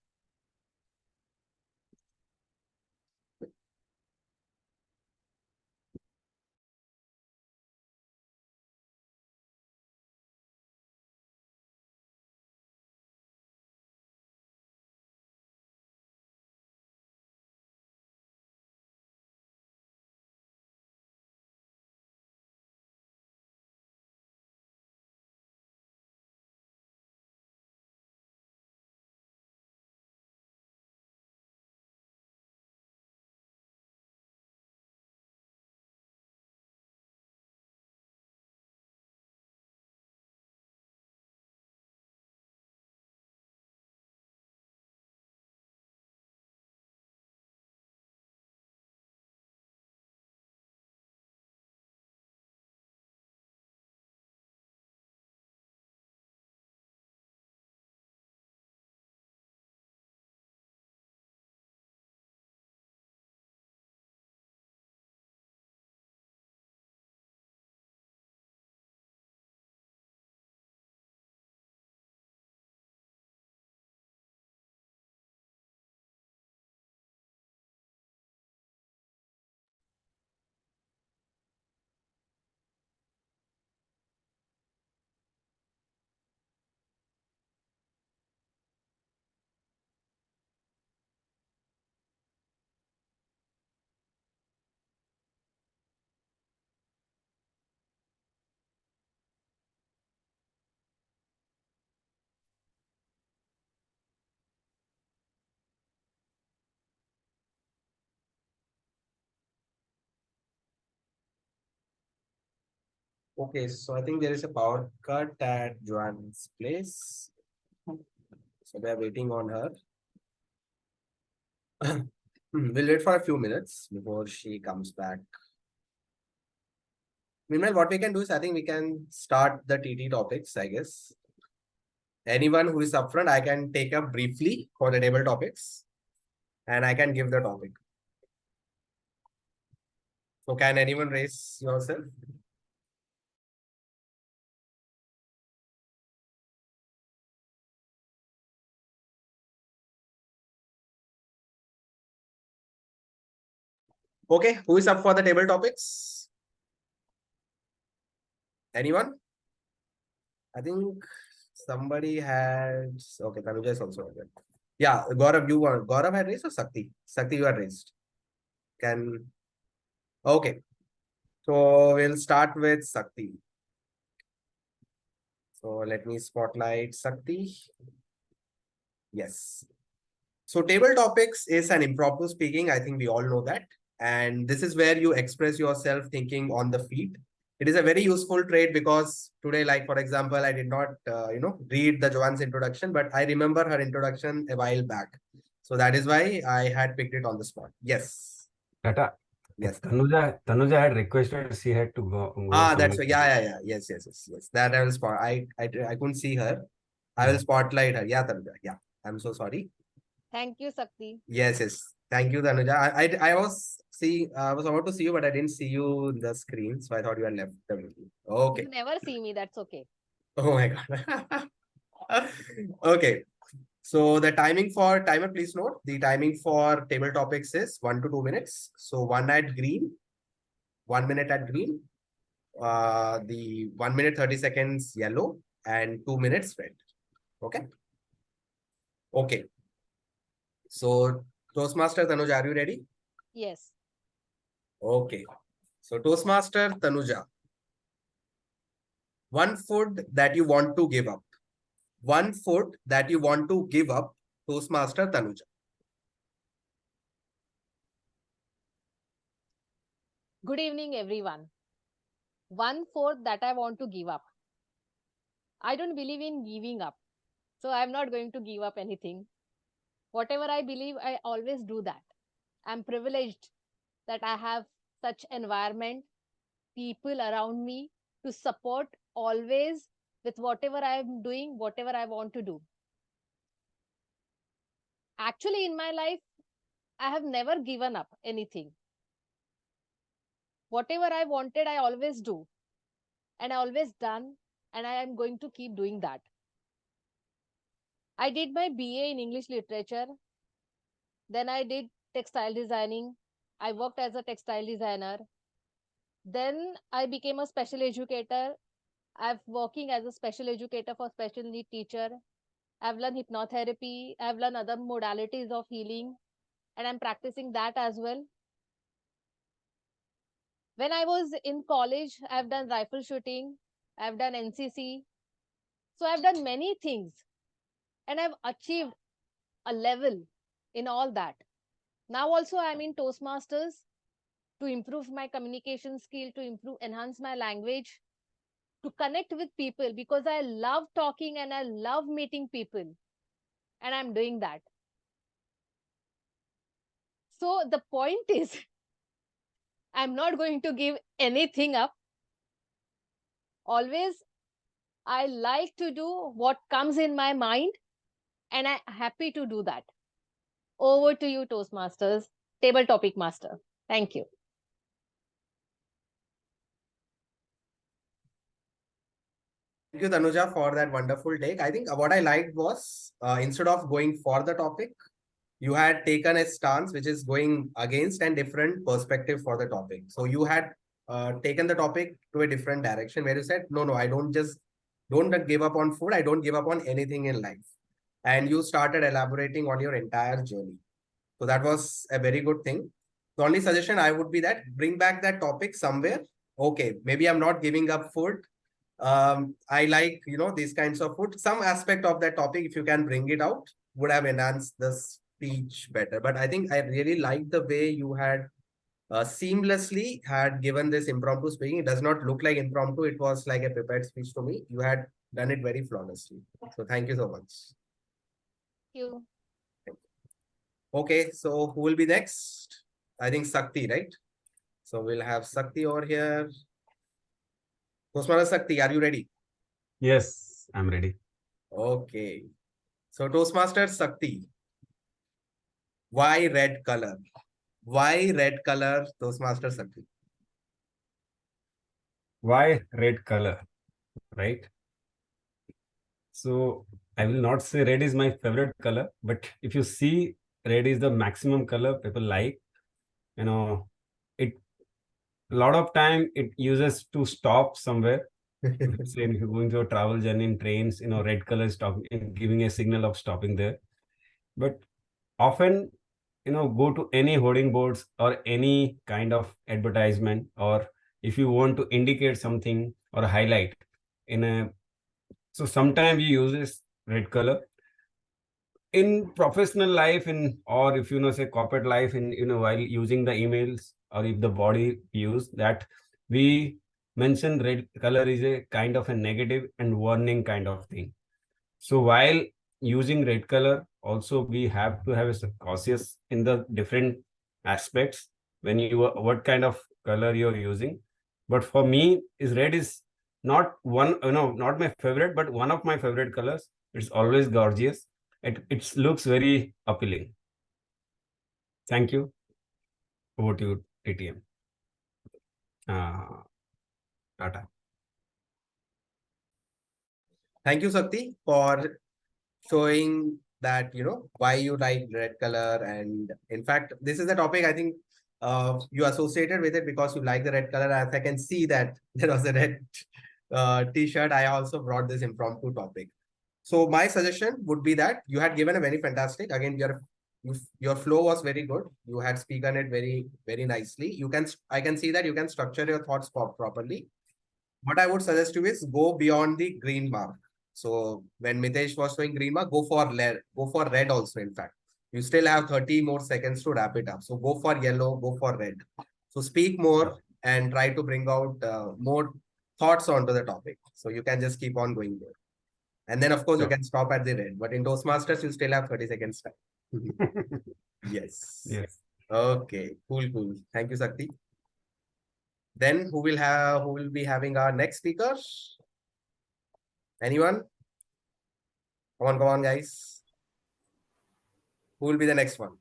Okay, so I think there is a power cut at Joanne's place. So they're waiting on her. We'll wait for a few minutes before she comes back. Meanwhile, what we can do is I think we can start the TT topics, I guess. Anyone who is upfront, I can take up briefly for the table topics and I can give the topic. So can anyone raise yourself? Okay, who is up for the table topics? Anyone? I think somebody had. Okay, Tanuja is also there. Yeah, Gaurav, you were. Gaurav had raised or Sakti? Sakti, you had raised. Can. Okay. So we'll start with Sakti. So let me spotlight Sakti. Yes. So table topics is an impromptu speaking. I think we all know that. And this is where you express yourself thinking on the feet. It is a very useful trait because today, like for example, I did not, read the Joanne's introduction, but I remember her introduction a while back. So that is why I had picked it on the spot. Yes. Tata. Yes. Tanuja had requested she had to go That's somewhere. yeah. Yes. That I will spot. I couldn't see her. I will spotlight her. Yeah, Tanuja. Yeah. I'm so sorry. Thank you, Sakti. Yes. Thank you, Tanuja. I was I was about to see you, but I didn't see you in the screen, so I thought you had left the meeting. Okay. You never see me, that's okay. Oh my god. Okay. So the timer, please note, the timing for table topics is 1 to 2 minutes. So 1 at green, 1 minute at green, the 1 minute 30 seconds yellow, and 2 minutes red. Okay. Okay. So Toastmaster Tanuja, are you ready? Yes. Okay. So Toastmaster Tanuja, one food that you want to give up. One food that you want to give up, Toastmaster Tanuja. Good evening, everyone. One fourth that I want to give up. I don't believe in giving up. So I'm not going to give up anything. Whatever I believe, I always do that. I'm privileged that I have such environment, people around me to support always with whatever I'm doing, whatever I want to do. Actually, in my life, I have never given up anything. Whatever I wanted, I always do. And I always done. And I am going to keep doing that. I did my BA in English literature. Then I did textile designing. I worked as a textile designer. Then I became a special educator. I'm working as a special educator for special need teacher. I've learned hypnotherapy. I've learned other modalities of healing. And I'm practicing that as well. When I was in college, I've done rifle shooting. I've done NCC. So I've done many things. And I've achieved a level in all that. Now also I'm in Toastmasters to improve my communication skill, to enhance my language, to connect with people because I love talking and I love meeting people. And I'm doing that. So the point is, I'm not going to give anything up. Always, I like to do what comes in my mind and I'm happy to do that. Over to you, Toastmasters, table topic master. Thank you. Thank you, Tanuja, for that wonderful take. I think what I liked was instead of going for the topic, you had taken a stance which is going against and different perspective for the topic. So you had taken the topic to a different direction where you said, no, I don't give up on food. I don't give up on anything in life. And you started elaborating on your entire journey. So that was a very good thing. The only suggestion I would be that bring back that topic somewhere. Okay, maybe I'm not giving up food. I like, these kinds of food. Some aspect of that topic, if you can bring it out, would have enhanced the speech better. But I think I really like the way you had seamlessly had given this impromptu speaking. It does not look like impromptu. It was like a prepared speech to me. You had done it very flawlessly. So thank you so much. Thank you. Okay, so who will be next? I think Sakti, right? So we'll have Sakti over here. Toastmaster Sakti, are you ready? Yes, I'm ready. Okay. So Toastmaster Sakti, why red color? Why red color, Toastmaster Sakti? Why red color, right? So I will not say red is my favorite color, but if you see red is the maximum color people like, it a lot of time it uses to stop somewhere. Say if you're going through a travel journey in trains, red color is giving a signal of stopping there. But often, go to any hoarding boards or any kind of advertisement, or if you want to indicate something or highlight so sometimes we use this red color in professional life, or if say corporate life, while using the emails, or if the body use that, we mention red color is a kind of a negative and warning kind of thing. So while using red color, also we have to have a cautious in the different aspects when you what kind of color you're using. But for me, is red is not one, not my favorite, but one of my favorite colors. It's always gorgeous. It looks very appealing. Thank you. Over to you, TTM. Tata. Thank you, Sakti, for showing that, why you like red color. And in fact, this is a topic I think you associated with it because you like the red color. As I can see that there was a red t-shirt, I also brought this impromptu topic. So my suggestion would be that you had given a very fantastic, again, your flow was very good. You had spoken it very, very nicely. I can see that you can structure your thoughts properly. What I would suggest you is go beyond the green mark. So when Mitesh was showing green mark, go for red also, in fact. You still have 30 more seconds to wrap it up. So go for yellow, go for red. So speak more and try to bring out more thoughts onto the topic. So you can just keep on going there. And then, of course, you can stop at the red. But in Toastmasters, you still have 30 seconds time. Yes. Yes. Okay. Cool. Thank you, Sakti. Then who will be having our next speaker? Anyone? Come on, guys. Who will be the next one?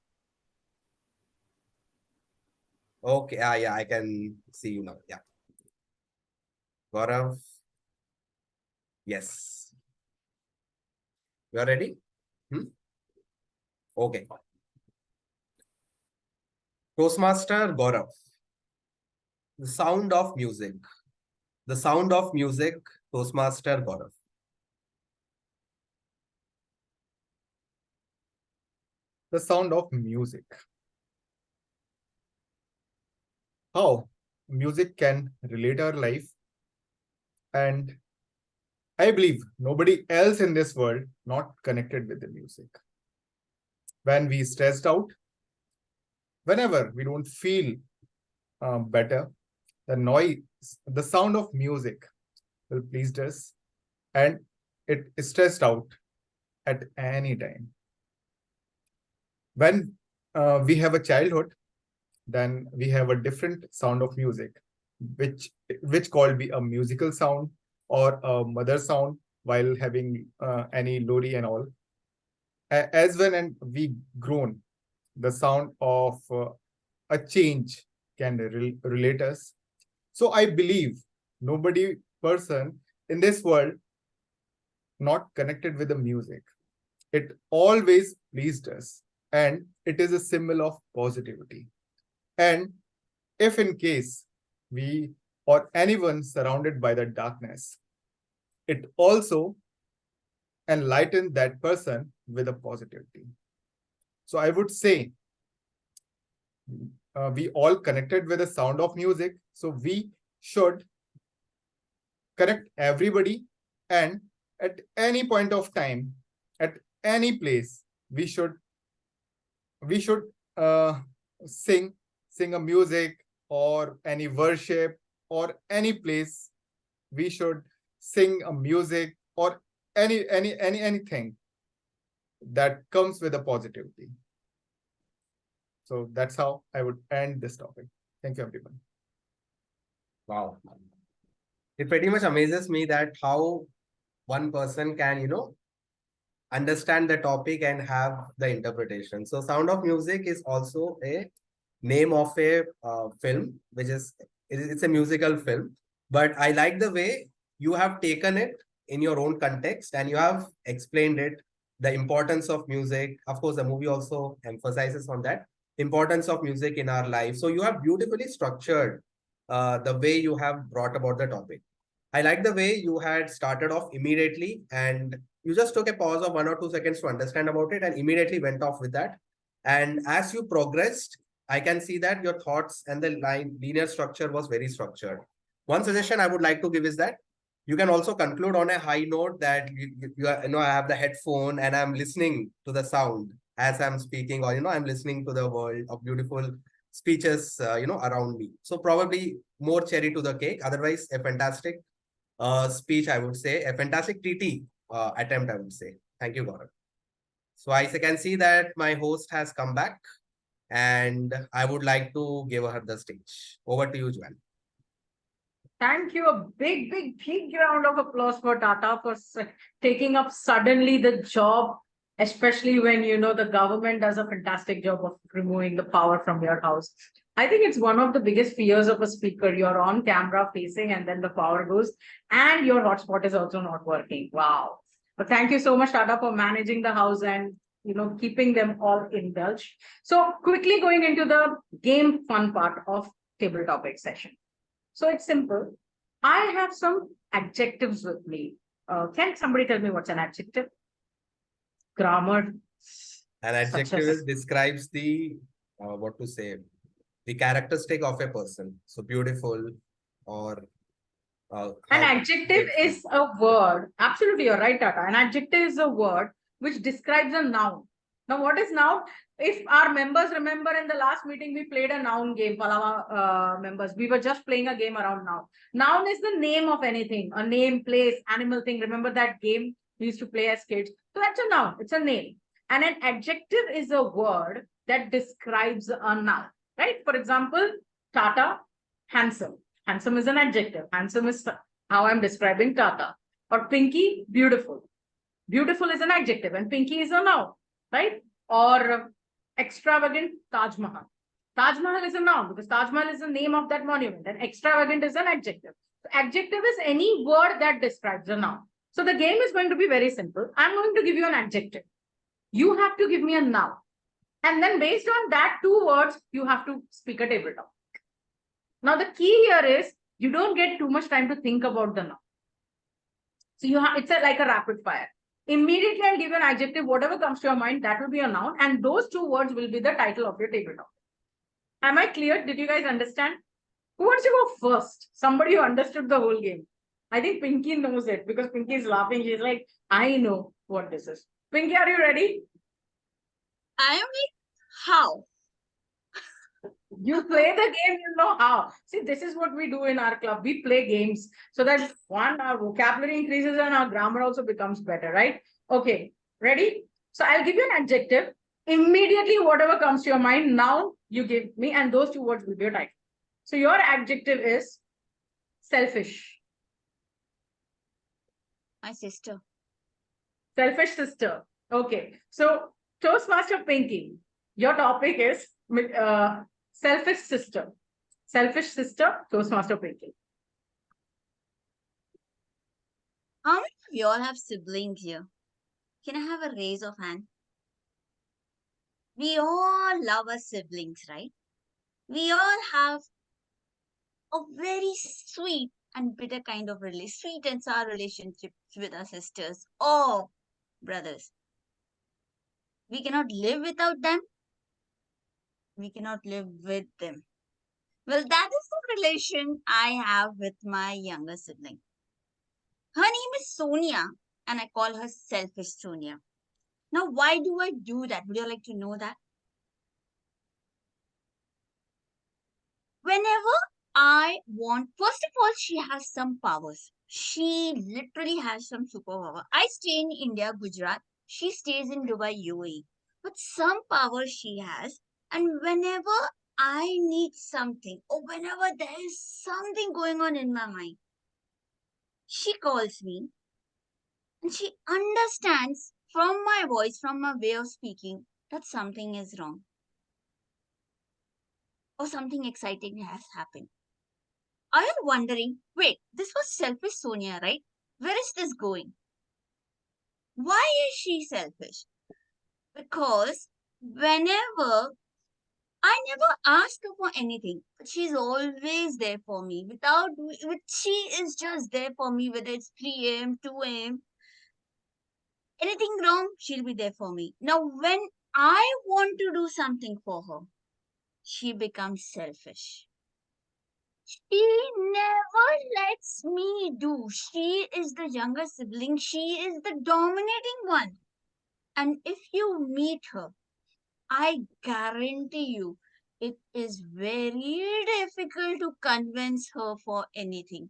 Okay. Yeah, I can see you now. Yeah. Gaurav. Yes. You are ready? Okay. Toastmaster Gaurav. The sound of music. The sound of music, Toastmaster Gaurav. The sound of music. How music can relate our life. And I believe nobody else in this world not connected with the music. When we stressed out, whenever we don't feel better, the noise, the sound of music will please us, and it is stressed out at any time. When we have a childhood, then we have a different sound of music, which called be a musical sound or a mother sound while having any lori and all. As when we grown, the sound of a change can relate us. So I believe nobody person in this world not connected with the music. It always pleased us, and it is a symbol of positivity. And if in case we or anyone surrounded by the darkness, it also enlightened that person with a positivity. So I would say we all connected with the sound of music. So we should connect everybody, and at any point of time, at any place, we should sing a music or any worship or any place. We should sing a music or anything that comes with a positivity. So that's how I would end this topic. Thank you, everyone. Wow. It pretty much amazes me that how one person can, understand the topic and have the interpretation. So Sound of Music is also a name of a film, which it's a musical film. But I like the way you have taken it in your own context and you have explained it, the importance of music. Of course, the movie also emphasizes on that importance of music in our life. So you have beautifully structured the way you have brought about the topic. I like the way you had started off immediately and you just took a pause of 1 or 2 seconds to understand about it and immediately went off with that. And as you progressed, I can see that your thoughts and the linear structure was very structured. One suggestion I would like to give is that you can also conclude on a high note that I have the headphone and I'm listening to the sound as I'm speaking, or I'm listening to the world of beautiful speeches around me. So probably more cherry to the cake. Otherwise, a fantastic speech, I would say, a fantastic TT attempt, I would say. Thank you, Gaurav. So I can see that my host has come back and I would like to give her the stage. Over to you, Joanne. Thank you. A big, big, big round of applause for Tata for taking up suddenly the job, especially when you know the government does a fantastic job of removing the power from your house. I think it's one of the biggest fears of a speaker. You're on camera facing, and then the power goes, and your hotspot is also not working. Wow. But thank you so much, Tata, for managing the house and keeping them all indulged. So quickly going into the game fun part of table topic session. So it's simple. I have some adjectives with me. Can somebody tell me what's an adjective? Grammar. An adjective describes the what to say, the characteristic of a person. So beautiful or An adjective is a word. Absolutely, you're right, Tata. An adjective is a word which describes a noun. Now, what is noun? If our members remember in the last meeting, we played a noun game, Palava members. We were just playing a game around noun. Noun is the name of anything, a name, place, animal thing. Remember that game we used to play as kids? So that's a noun, it's a name. And an adjective is a word that describes a noun, right? For example, Tata, handsome. Handsome is an adjective. Handsome is how I'm describing Tata. Or Pinky, beautiful. Beautiful is an adjective and Pinky is a noun, right? Or extravagant, Taj Mahal. Taj Mahal is a noun because Taj Mahal is the name of that monument and extravagant is an adjective. So adjective is any word that describes a noun. So the game is going to be very simple. I'm going to give you an adjective. You have to give me a noun. And then based on that two words, you have to speak a table talk. Now, the key here is you don't get too much time to think about the noun. So it's like a rapid fire. Immediately, I'll give you an adjective, whatever comes to your mind, that will be a noun. And those two words will be the title of your table talk. Am I clear? Did you guys understand? Who wants to go first? Somebody who understood the whole game. I think Pinky knows it because Pinky is laughing. She's like, I know what this is. Pinky, are you ready? I am like, how? You play the game, you know how. See, this is what we do in our club. We play games so that one, our vocabulary increases and our grammar also becomes better, right? Okay, ready? So I'll give you an adjective. Immediately, whatever comes to your mind, now you give me, and those two words will be your title. So your adjective is selfish. My sister. Selfish sister. Okay. So Toastmaster Pinky, your topic is selfish sister. Selfish sister, Toastmaster Pinky. How many of you all have siblings here? Can I have a raise of hand? We all love our siblings, right? We all have a very sweet and bitter kind of sweet and sour relationships with our sisters or brothers. We cannot live without them. We cannot live with them. Well, that is the relation I have with my younger sibling. Her name is Sonia, and I call her Selfish Sonia. Now, why do I do that? Would you like to know that? Whenever I want, first of all, she has some powers. She literally has some superpower. I stay in India, Gujarat. She stays in Dubai, UAE. But some power she has, and whenever I need something, or whenever there is something going on in my mind, she calls me and she understands from my voice, from my way of speaking, that something is wrong or something exciting has happened. Are you wondering, wait, this was selfish Sonia, right? Where is this going? Why is she selfish? Because whenever I never ask her for anything, but she's always there for me. She is just there for me, whether it's 3 a.m., 2 a.m. Anything wrong, she'll be there for me. Now, when I want to do something for her, she becomes selfish. She never lets me do. She is the younger sibling. She is the dominating one. And if you meet her, I guarantee you, it is very difficult to convince her for anything.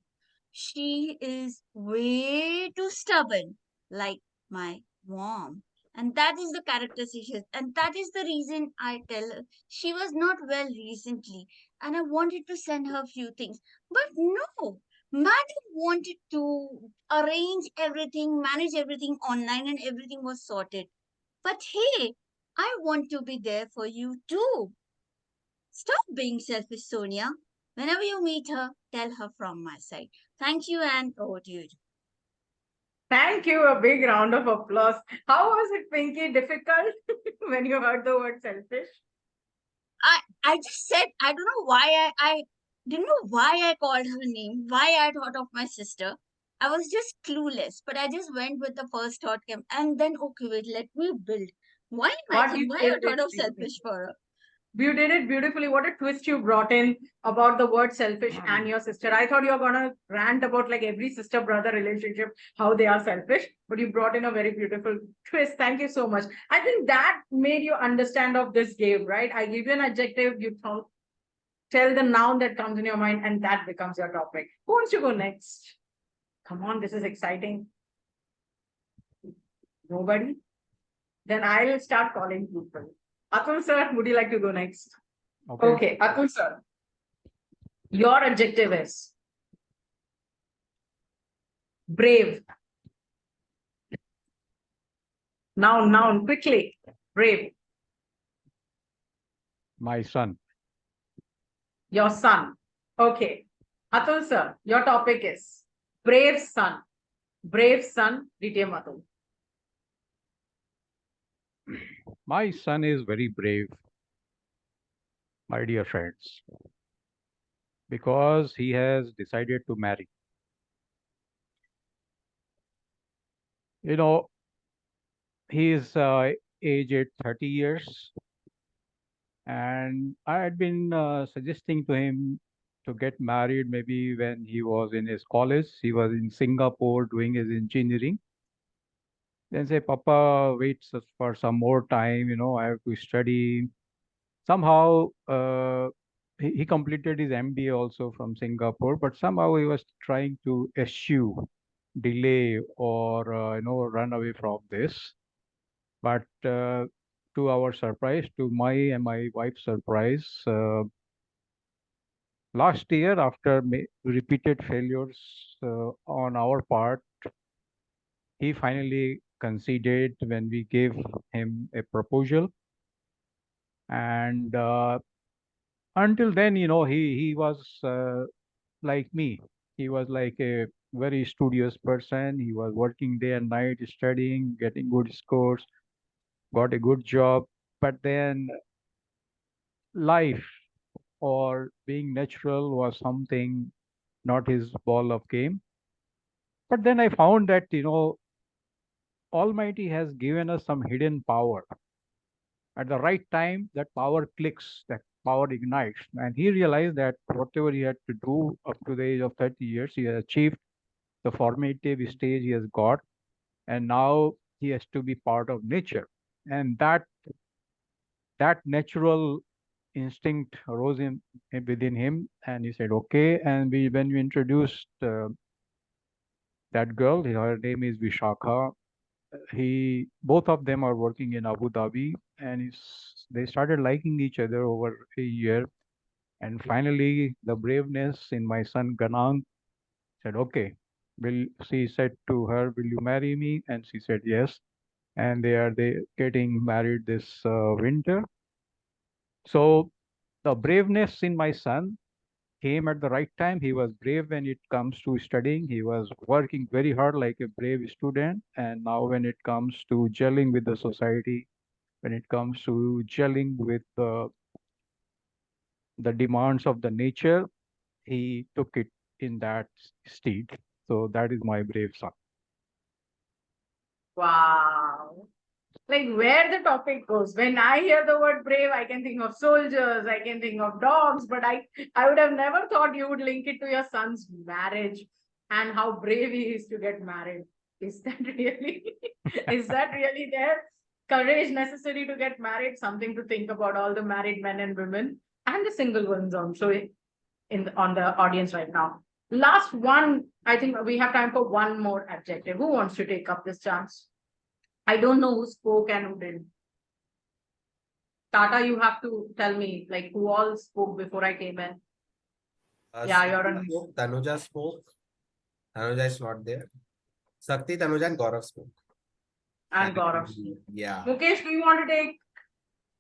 She is way too stubborn, like my mom. And that is the character she has. And that is the reason I tell her she was not well recently. And I wanted to send her a few things. But no, Madam wanted to arrange everything, manage everything online, and everything was sorted. But hey, I want to be there for you too. Stop being selfish, Sonia. Whenever you meet her, tell her from my side. Thank you, and over to you. Thank you. A big round of applause. How was it, Pinky? Difficult when you heard the word selfish? I just said I don't know why I didn't know why I called her name, why I thought of my sister. I was just clueless, but I just went with the first thought came, and then okay, wait, let me build. Why am I What think you why I built thought it, of selfish for her? you did it beautifully. What a twist you brought in about the word selfish and your sister. I thought you were gonna rant about like every sister-brother relationship, how they are selfish, but you brought in a very beautiful twist. Thank you so much. I think that made you understand of this game, right? I give you an adjective, you tell the noun that comes in your mind, and that becomes your topic. Who wants to go next? Come on, this is exciting. Nobody? Then I'll start calling people. Atul sir, would you like to go next? Okay, Atul sir. Your adjective is brave. Noun, quickly. Brave. My son. Your son. Okay. Atul sir, your topic is brave son. Brave son, DTM Atul. My son is very brave, my dear friends, because he has decided to marry. You know, he is aged 30 years, and I had been suggesting to him to get married maybe when he was in his college. He was in Singapore doing his engineering. Then say, Papa, wait for some more time, I have to study. Somehow, he completed his MBA also from Singapore, but somehow he was trying to eschew, delay, or, run away from this. But to our surprise, to my and my wife's surprise, last year, after repeated failures on our part, he finally conceded when we gave him a proposal. And until then, he was like me. He was like a very studious person. He was working day and night, studying, getting good scores, got a good job. But then life or being natural was something not his ball of game. But then I found that, Almighty has given us some hidden power. At the right time, that power clicks, that power ignites. And he realized that whatever he had to do up to the age of 30 years, he has achieved the formative stage he has got. And now he has to be part of nature. And that natural instinct arose within him. And he said, okay. And when we introduced that girl, her name is Vishakha. Both of them are working in Abu Dhabi, and they started liking each other over a year. And finally, the braveness in my son Ganang said, "Okay." She said to her, "Will you marry me?" And she said yes. And they getting married this winter. So the braveness in my son came at the right time. He was brave when it comes to studying. He was working very hard like a brave student. And now when it comes to gelling with the society, when it comes to gelling with the demands of the nature, he took it in that steed. So that is my brave son. Wow. Like where the topic goes. When I hear the word brave, I can think of soldiers, I can think of dogs, but I would have never thought you would link it to your son's marriage and how brave he is to get married. Is that really, is that really there? Courage necessary to get married, something to think about all the married men and women and the single ones also on the audience right now. Last one, I think we have time for one more adjective. Who wants to take up this chance? I don't know who spoke and who didn't. Tata, you have to tell me, like, who all spoke before I came in. Yeah, you're on. Tanuja spoke. Tanuja is not there. Sakti, Tanuja, and Gaurav spoke. And Gaurav. Yeah. Mukesh, do you want to take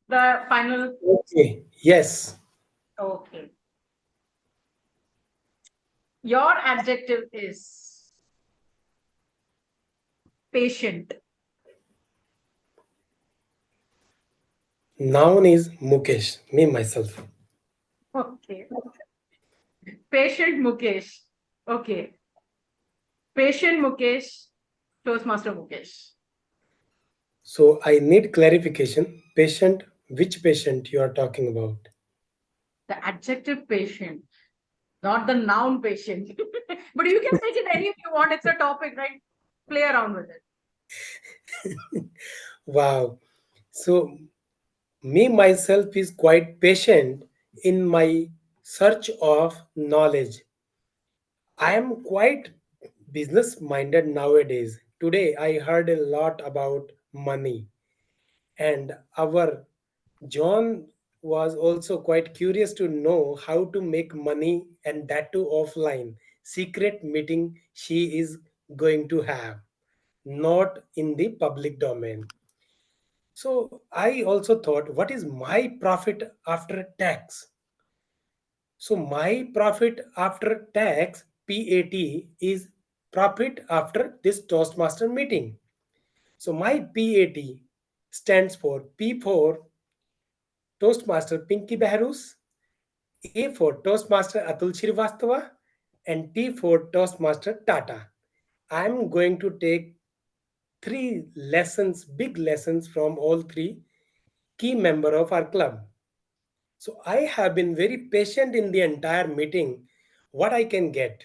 the final? Okay. Yes. Okay. Your adjective is patient. Noun is Mukesh, me myself. Okay. Patient Mukesh. Okay. Patient Mukesh, Toastmaster Mukesh. So I need clarification. Patient, which patient you are talking about? The adjective patient, not the noun patient. But you can take it any if you want. It's a topic, right? Play around with it. Wow. So me myself is quite patient in my search of knowledge. I am quite business minded nowadays. Today I heard a lot about money, and our John was also quite curious to know how to make money, and that too offline. Secret meeting she is going to have, not in the public domain. So I also thought, what is my profit after tax? So my profit after tax, PAT, is profit after this Toastmaster meeting. So my PAT stands for P for Toastmaster Pinky Behrus, A for Toastmaster Atul Srivastava, and T for Toastmaster Tata. I'm going to take three lessons, big lessons from all three key member of our club. So I have been very patient in the entire meeting. What I can get,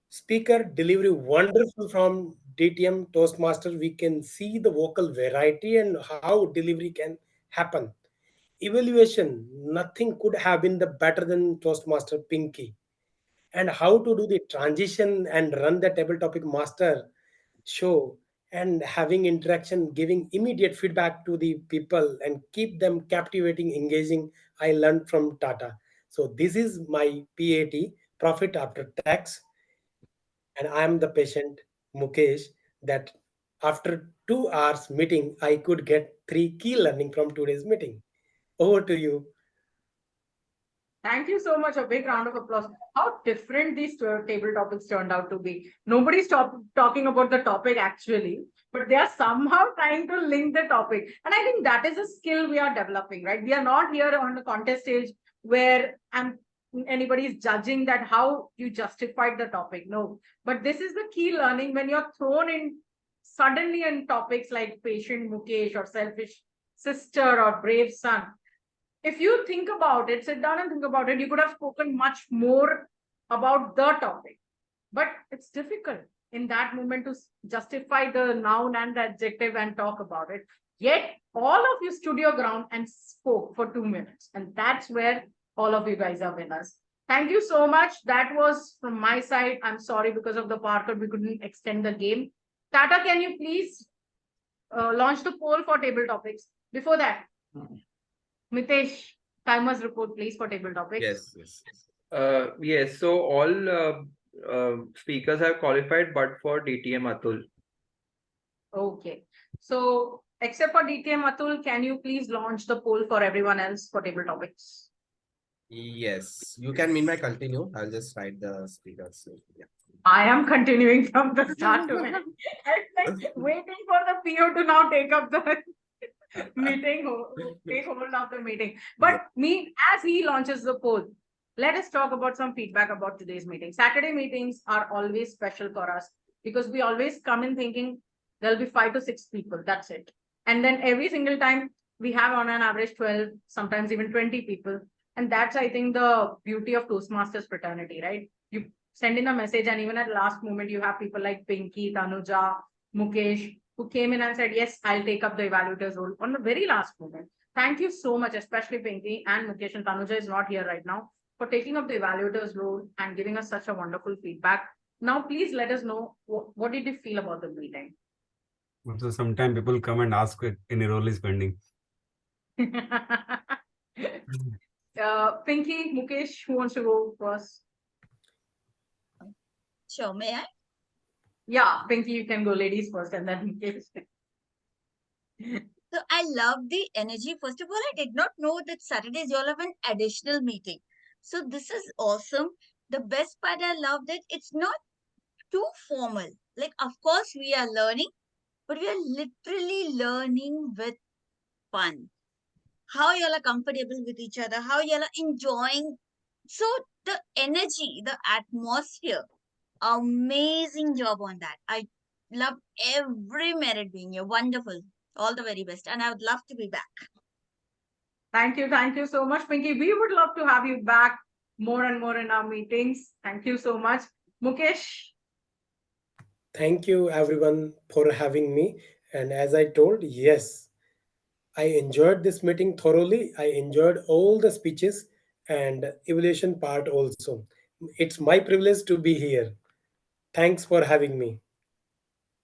speaker delivery wonderful from DTM Toastmaster. We can see the vocal variety and how delivery can happen. Evaluation, nothing could have been the better than Toastmaster Pinky. And how to do the transition and run the table topic master show, and having interaction, giving immediate feedback to the people and keep them captivating, engaging, I learned from Tata. So this is my PAT, profit after tax, and I am the patient Mukesh, that after 2 hours meeting I could get three key learning from today's meeting. Over to you. Thank you so much. A big round of applause. How different these table topics turned out to be. Nobody stopped talking about the topic actually, but they are somehow trying to link the topic. And I think that is a skill we are developing, right? We are not here on the contest stage where anybody is judging that how you justified the topic. No, but this is the key learning when you're thrown in suddenly in topics like patient Mukesh or selfish sister or brave son. If you think about it, sit down and think about it, you could have spoken much more about the topic. But it's difficult in that moment to justify the noun and the adjective and talk about it. Yet, all of you stood your ground and spoke for 2 minutes. And that's where all of you guys are winners. Thank you so much. That was from my side. I'm sorry because of the power cut, we couldn't extend the game. Tata, can you please launch the poll for table topics? Before that, Mitesh, timers report, please, for table topics. Yes. Yes, so all speakers have qualified, but for DTM Atul. Okay. So, except for DTM Atul, can you please launch the poll for everyone else for table topics? Yes. You can mean by continue. I'll just write the speakers. Yeah. I am continuing from the start to end. I'm like waiting for the PO to now take up the meeting, take hold of the meeting. But as he launches the poll, let us talk about some feedback about today's meeting. Saturday meetings are always special for us because we always come in thinking there'll be 5 to 6 people. That's it. And then every single time we have on an average 12, sometimes even 20 people. And that's, I think, the beauty of Toastmasters fraternity, right? You send in a message, and even at last moment, you have people like Pinky, Tanuja, Mukesh, who came in and said, yes, I'll take up the evaluator's role on the very last moment. Thank you so much, especially Pinky and Mukesh, and Tanuja is not here right now, for taking up the evaluator's role and giving us such a wonderful feedback. Now, please let us know, what did you feel about the meeting? So sometimes people come and ask if any role is pending. Pinky, Mukesh, who wants to go first? Sure, may I? Yeah, Pinky, you can go ladies first and then Mukesh. So I love the energy. First of all, I did not know that Saturdays you all have an additional meeting. So this is awesome. The best part I love that it's not too formal. Like, of course, we are learning, but we are literally learning with fun. How y'all are comfortable with each other, how y'all are enjoying. So the energy, the atmosphere, amazing job on that. I love every minute being here. Wonderful. All the very best. And I would love to be back. Thank you so much, Pinky. We would love to have you back more and more in our meetings. Thank you so much. Mukesh. Thank you everyone for having me. And as I told, yes, I enjoyed this meeting thoroughly. I enjoyed all the speeches and evaluation part also. It's my privilege to be here. Thanks for having me.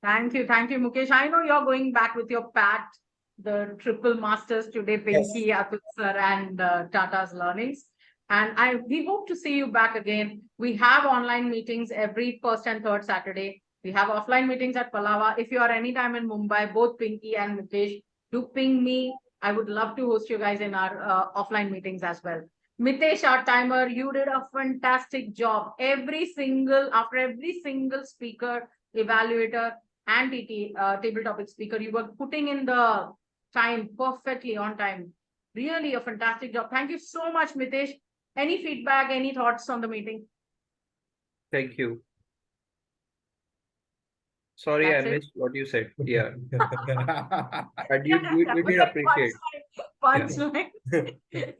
Thank you, Mukesh. I know you're going back with your pat, the triple masters today, Yes. Pinky, Atul sir, and Tata's learnings. And we hope to see you back again. We have online meetings every first and third Saturday. We have offline meetings at Palava. If you are anytime in Mumbai, both Pinky and Mukesh, do ping me. I would love to host you guys in our offline meetings as well. Mitesh, our timer, you did a fantastic job. After every single speaker, evaluator, and table topic speaker, you were putting in the time perfectly on time. Really a fantastic job. Thank you so much, Mitesh. Any feedback, any thoughts on the meeting? Thank you. Sorry, I That's it. missed what you said. Yeah. But That we was did a appreciate. punchline.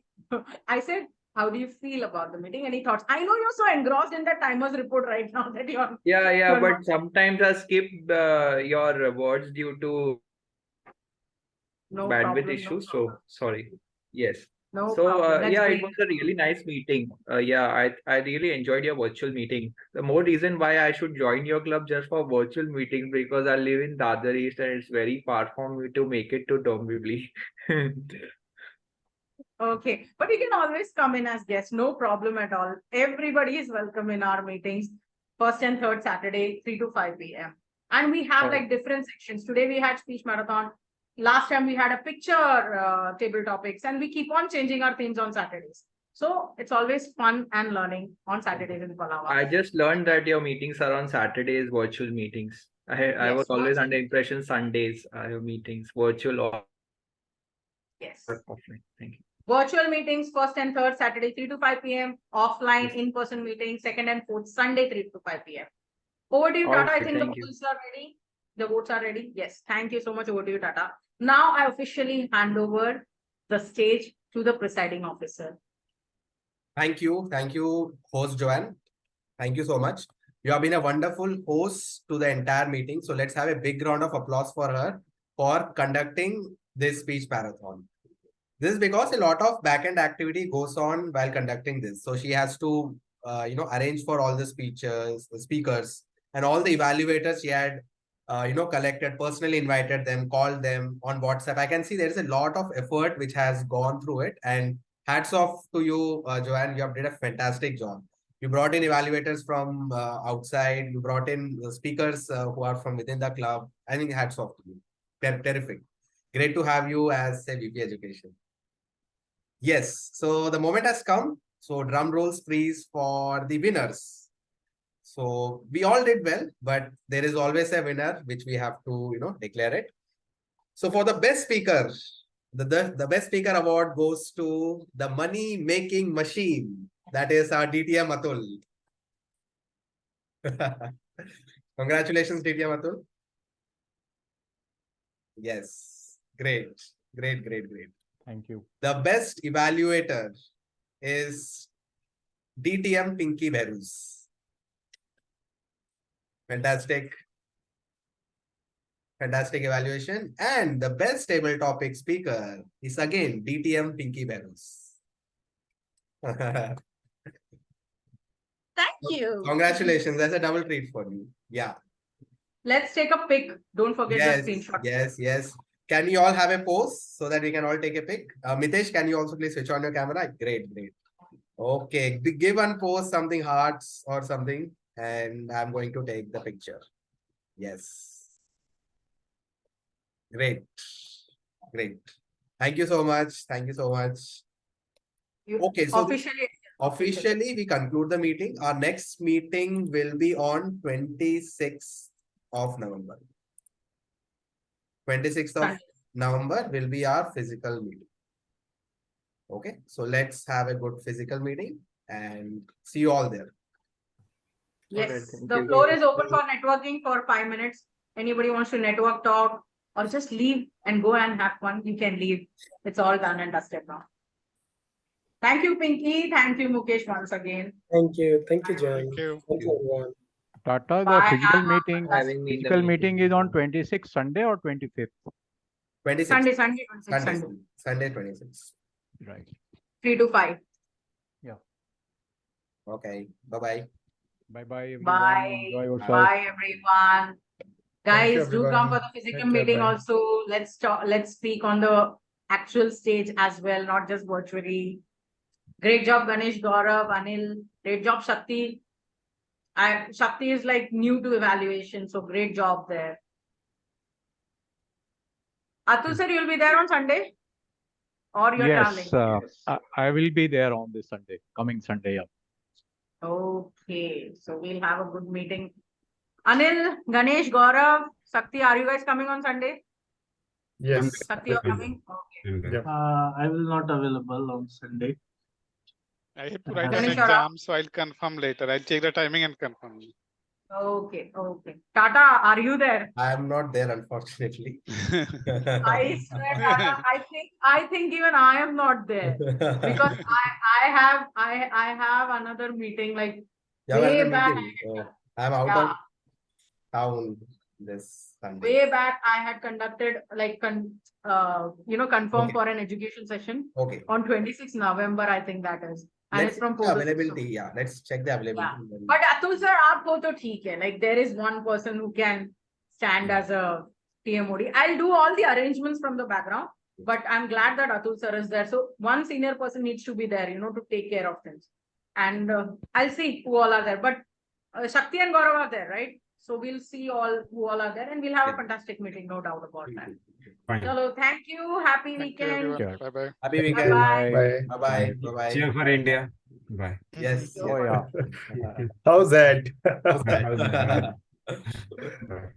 I said, how do you feel about the meeting? Any thoughts? I know you're so engrossed in the timer's report right now that you're Yeah, you're but not- sometimes I skip your words due to no bandwidth problem, no issues. problem. So sorry. Yes. No So problem. Let's yeah, it bring was a really nice meeting. Yeah, I really enjoyed your virtual meeting. The more reason why I should join your club just for virtual meeting, because I live in Dadar East and it's very far from me to make it to Dombivli. Okay, but you can always come in as guests, no problem at all. Everybody is welcome in our meetings, first and third Saturday, 3 to 5 p.m. And we have Oh. like different sections. Today we had speech marathon. Last time we had a picture table topics, and we keep on changing our themes on Saturdays. So it's always fun and learning on Saturdays in Palava. I just learned that your meetings are on Saturdays, virtual meetings. I was Yes, always virtual. under impression Sundays are your meetings, virtual or Yes. offline. Thank you. Virtual meetings, first and third Saturday, 3 to 5 p.m. Offline, in-person meetings, second and fourth Sunday, 3 to 5 p.m. Over to you, All Tata. I right, think the thank you. votes are ready. The votes are ready. Yes. Thank you so much. Over to you, Tata. Now I officially hand over the stage to the presiding officer. Thank you, host Joanne. Thank you so much. You have been a wonderful host to the entire meeting. So let's have a big round of applause for her for conducting this speech marathon. This is because a lot of back-end activity goes on while conducting this. So she has to, arrange for all the speakers, and all the evaluators she had, collected, personally invited them, called them on WhatsApp. I can see there is a lot of effort which has gone through it. And hats off to you, Joanne. You have did a fantastic job. You brought in evaluators from outside. You brought in speakers who are from within the club. I think hats off to you. Terrific. Great to have you as a VP Education. Yes, so the moment has come. So drum rolls, please, for the winners. So we all did well, but there is always a winner, which we have to, declare it. So for the best speaker, the best speaker award goes to the money making machine. That is our DTM Atul. Congratulations, DTM Atul. Yes, great. Thank you. The best evaluator is DTM Pinky Berus. Fantastic evaluation. And the best table topic speaker is again DTM Pinky Berus. Thank you. Congratulations. That's a double treat for you. Yeah. let's take a pic. Don't forget the screenshot. Yes. Can you all have a pose so that we can all take a pic? Mitesh, can you also please switch on your camera? Great. Okay, give one pose, something hearts or something, and I'm going to take the picture. Yes. Great. Thank you so much. Okay, so officially we conclude the meeting. Our next meeting will be on 26th of November. 26th of November will be our physical meeting. Okay, so let's have a good physical meeting and see you all there. Yes, the floor is open for networking for 5 minutes. Anybody wants to network, talk, or just leave and go and have fun, you can leave. It's all done and dusted now. Thank you, Pinky. Thank you, Mukesh, once again. Thank you, John. Thank you. Thank you, everyone. Tata, the Bye. physical meeting is on 26th Sunday or 25th? 26th. Sunday, 26th. Right. 3 to 5. Yeah. Okay. Bye-bye. Bye-bye, everyone. Bye. Enjoy yourself. Bye, everyone. Thank you, Guys, do come for everyone. the physical Take care, meeting bye. also. Let's talk, let's speak on the actual stage as well, not just virtually. Great job, Ganesh, Gaurav, Anil. Great job, Shakti. Shakti is like new to evaluation, so great job there. Atul sir, you'll be there on Sunday? Or you're Yes, traveling? I will be there on this Sunday, coming Sunday. Yeah. Okay, so we'll have a good meeting. Anil, Ganesh, Gaurav, Shakti, are you guys coming on Sunday? Yes. Shakti, you're coming? Okay. Yep. I will not available on Sunday. I have to write an Ganesh, you're up. exam, so I'll confirm later. I'll check the timing and confirm. Okay. Tata, are you there? I am not there, unfortunately. I swear, Tata, I think even I am not there because I have another meeting like way back. I'm out of town this Sunday. Way back, I had conducted like confirm for an education session. Okay. On 26 November, I think that is. And Let's it's from check the 4 to 6. availability. Yeah, let's check the availability. Yeah. But Atul sir, aapko to theek hai. Like there is one person who can stand as a TMOD. I'll do all the arrangements from the background, but I'm glad that Atul sir is there. So one senior person needs to be there, to take care of things. And I'll see who all are there. But Shakti and Gaurav are there, right? So we'll see who all are there, and we'll have a fantastic meeting, no doubt about that. Fine. Chalo, thank you. Happy Thank you, weekend. everyone. Bye-bye. Happy weekend. Bye-bye. Bye. Bye. Cheer for India. Bye. Yes. Oh, yeah. How's that? How's that? Bye.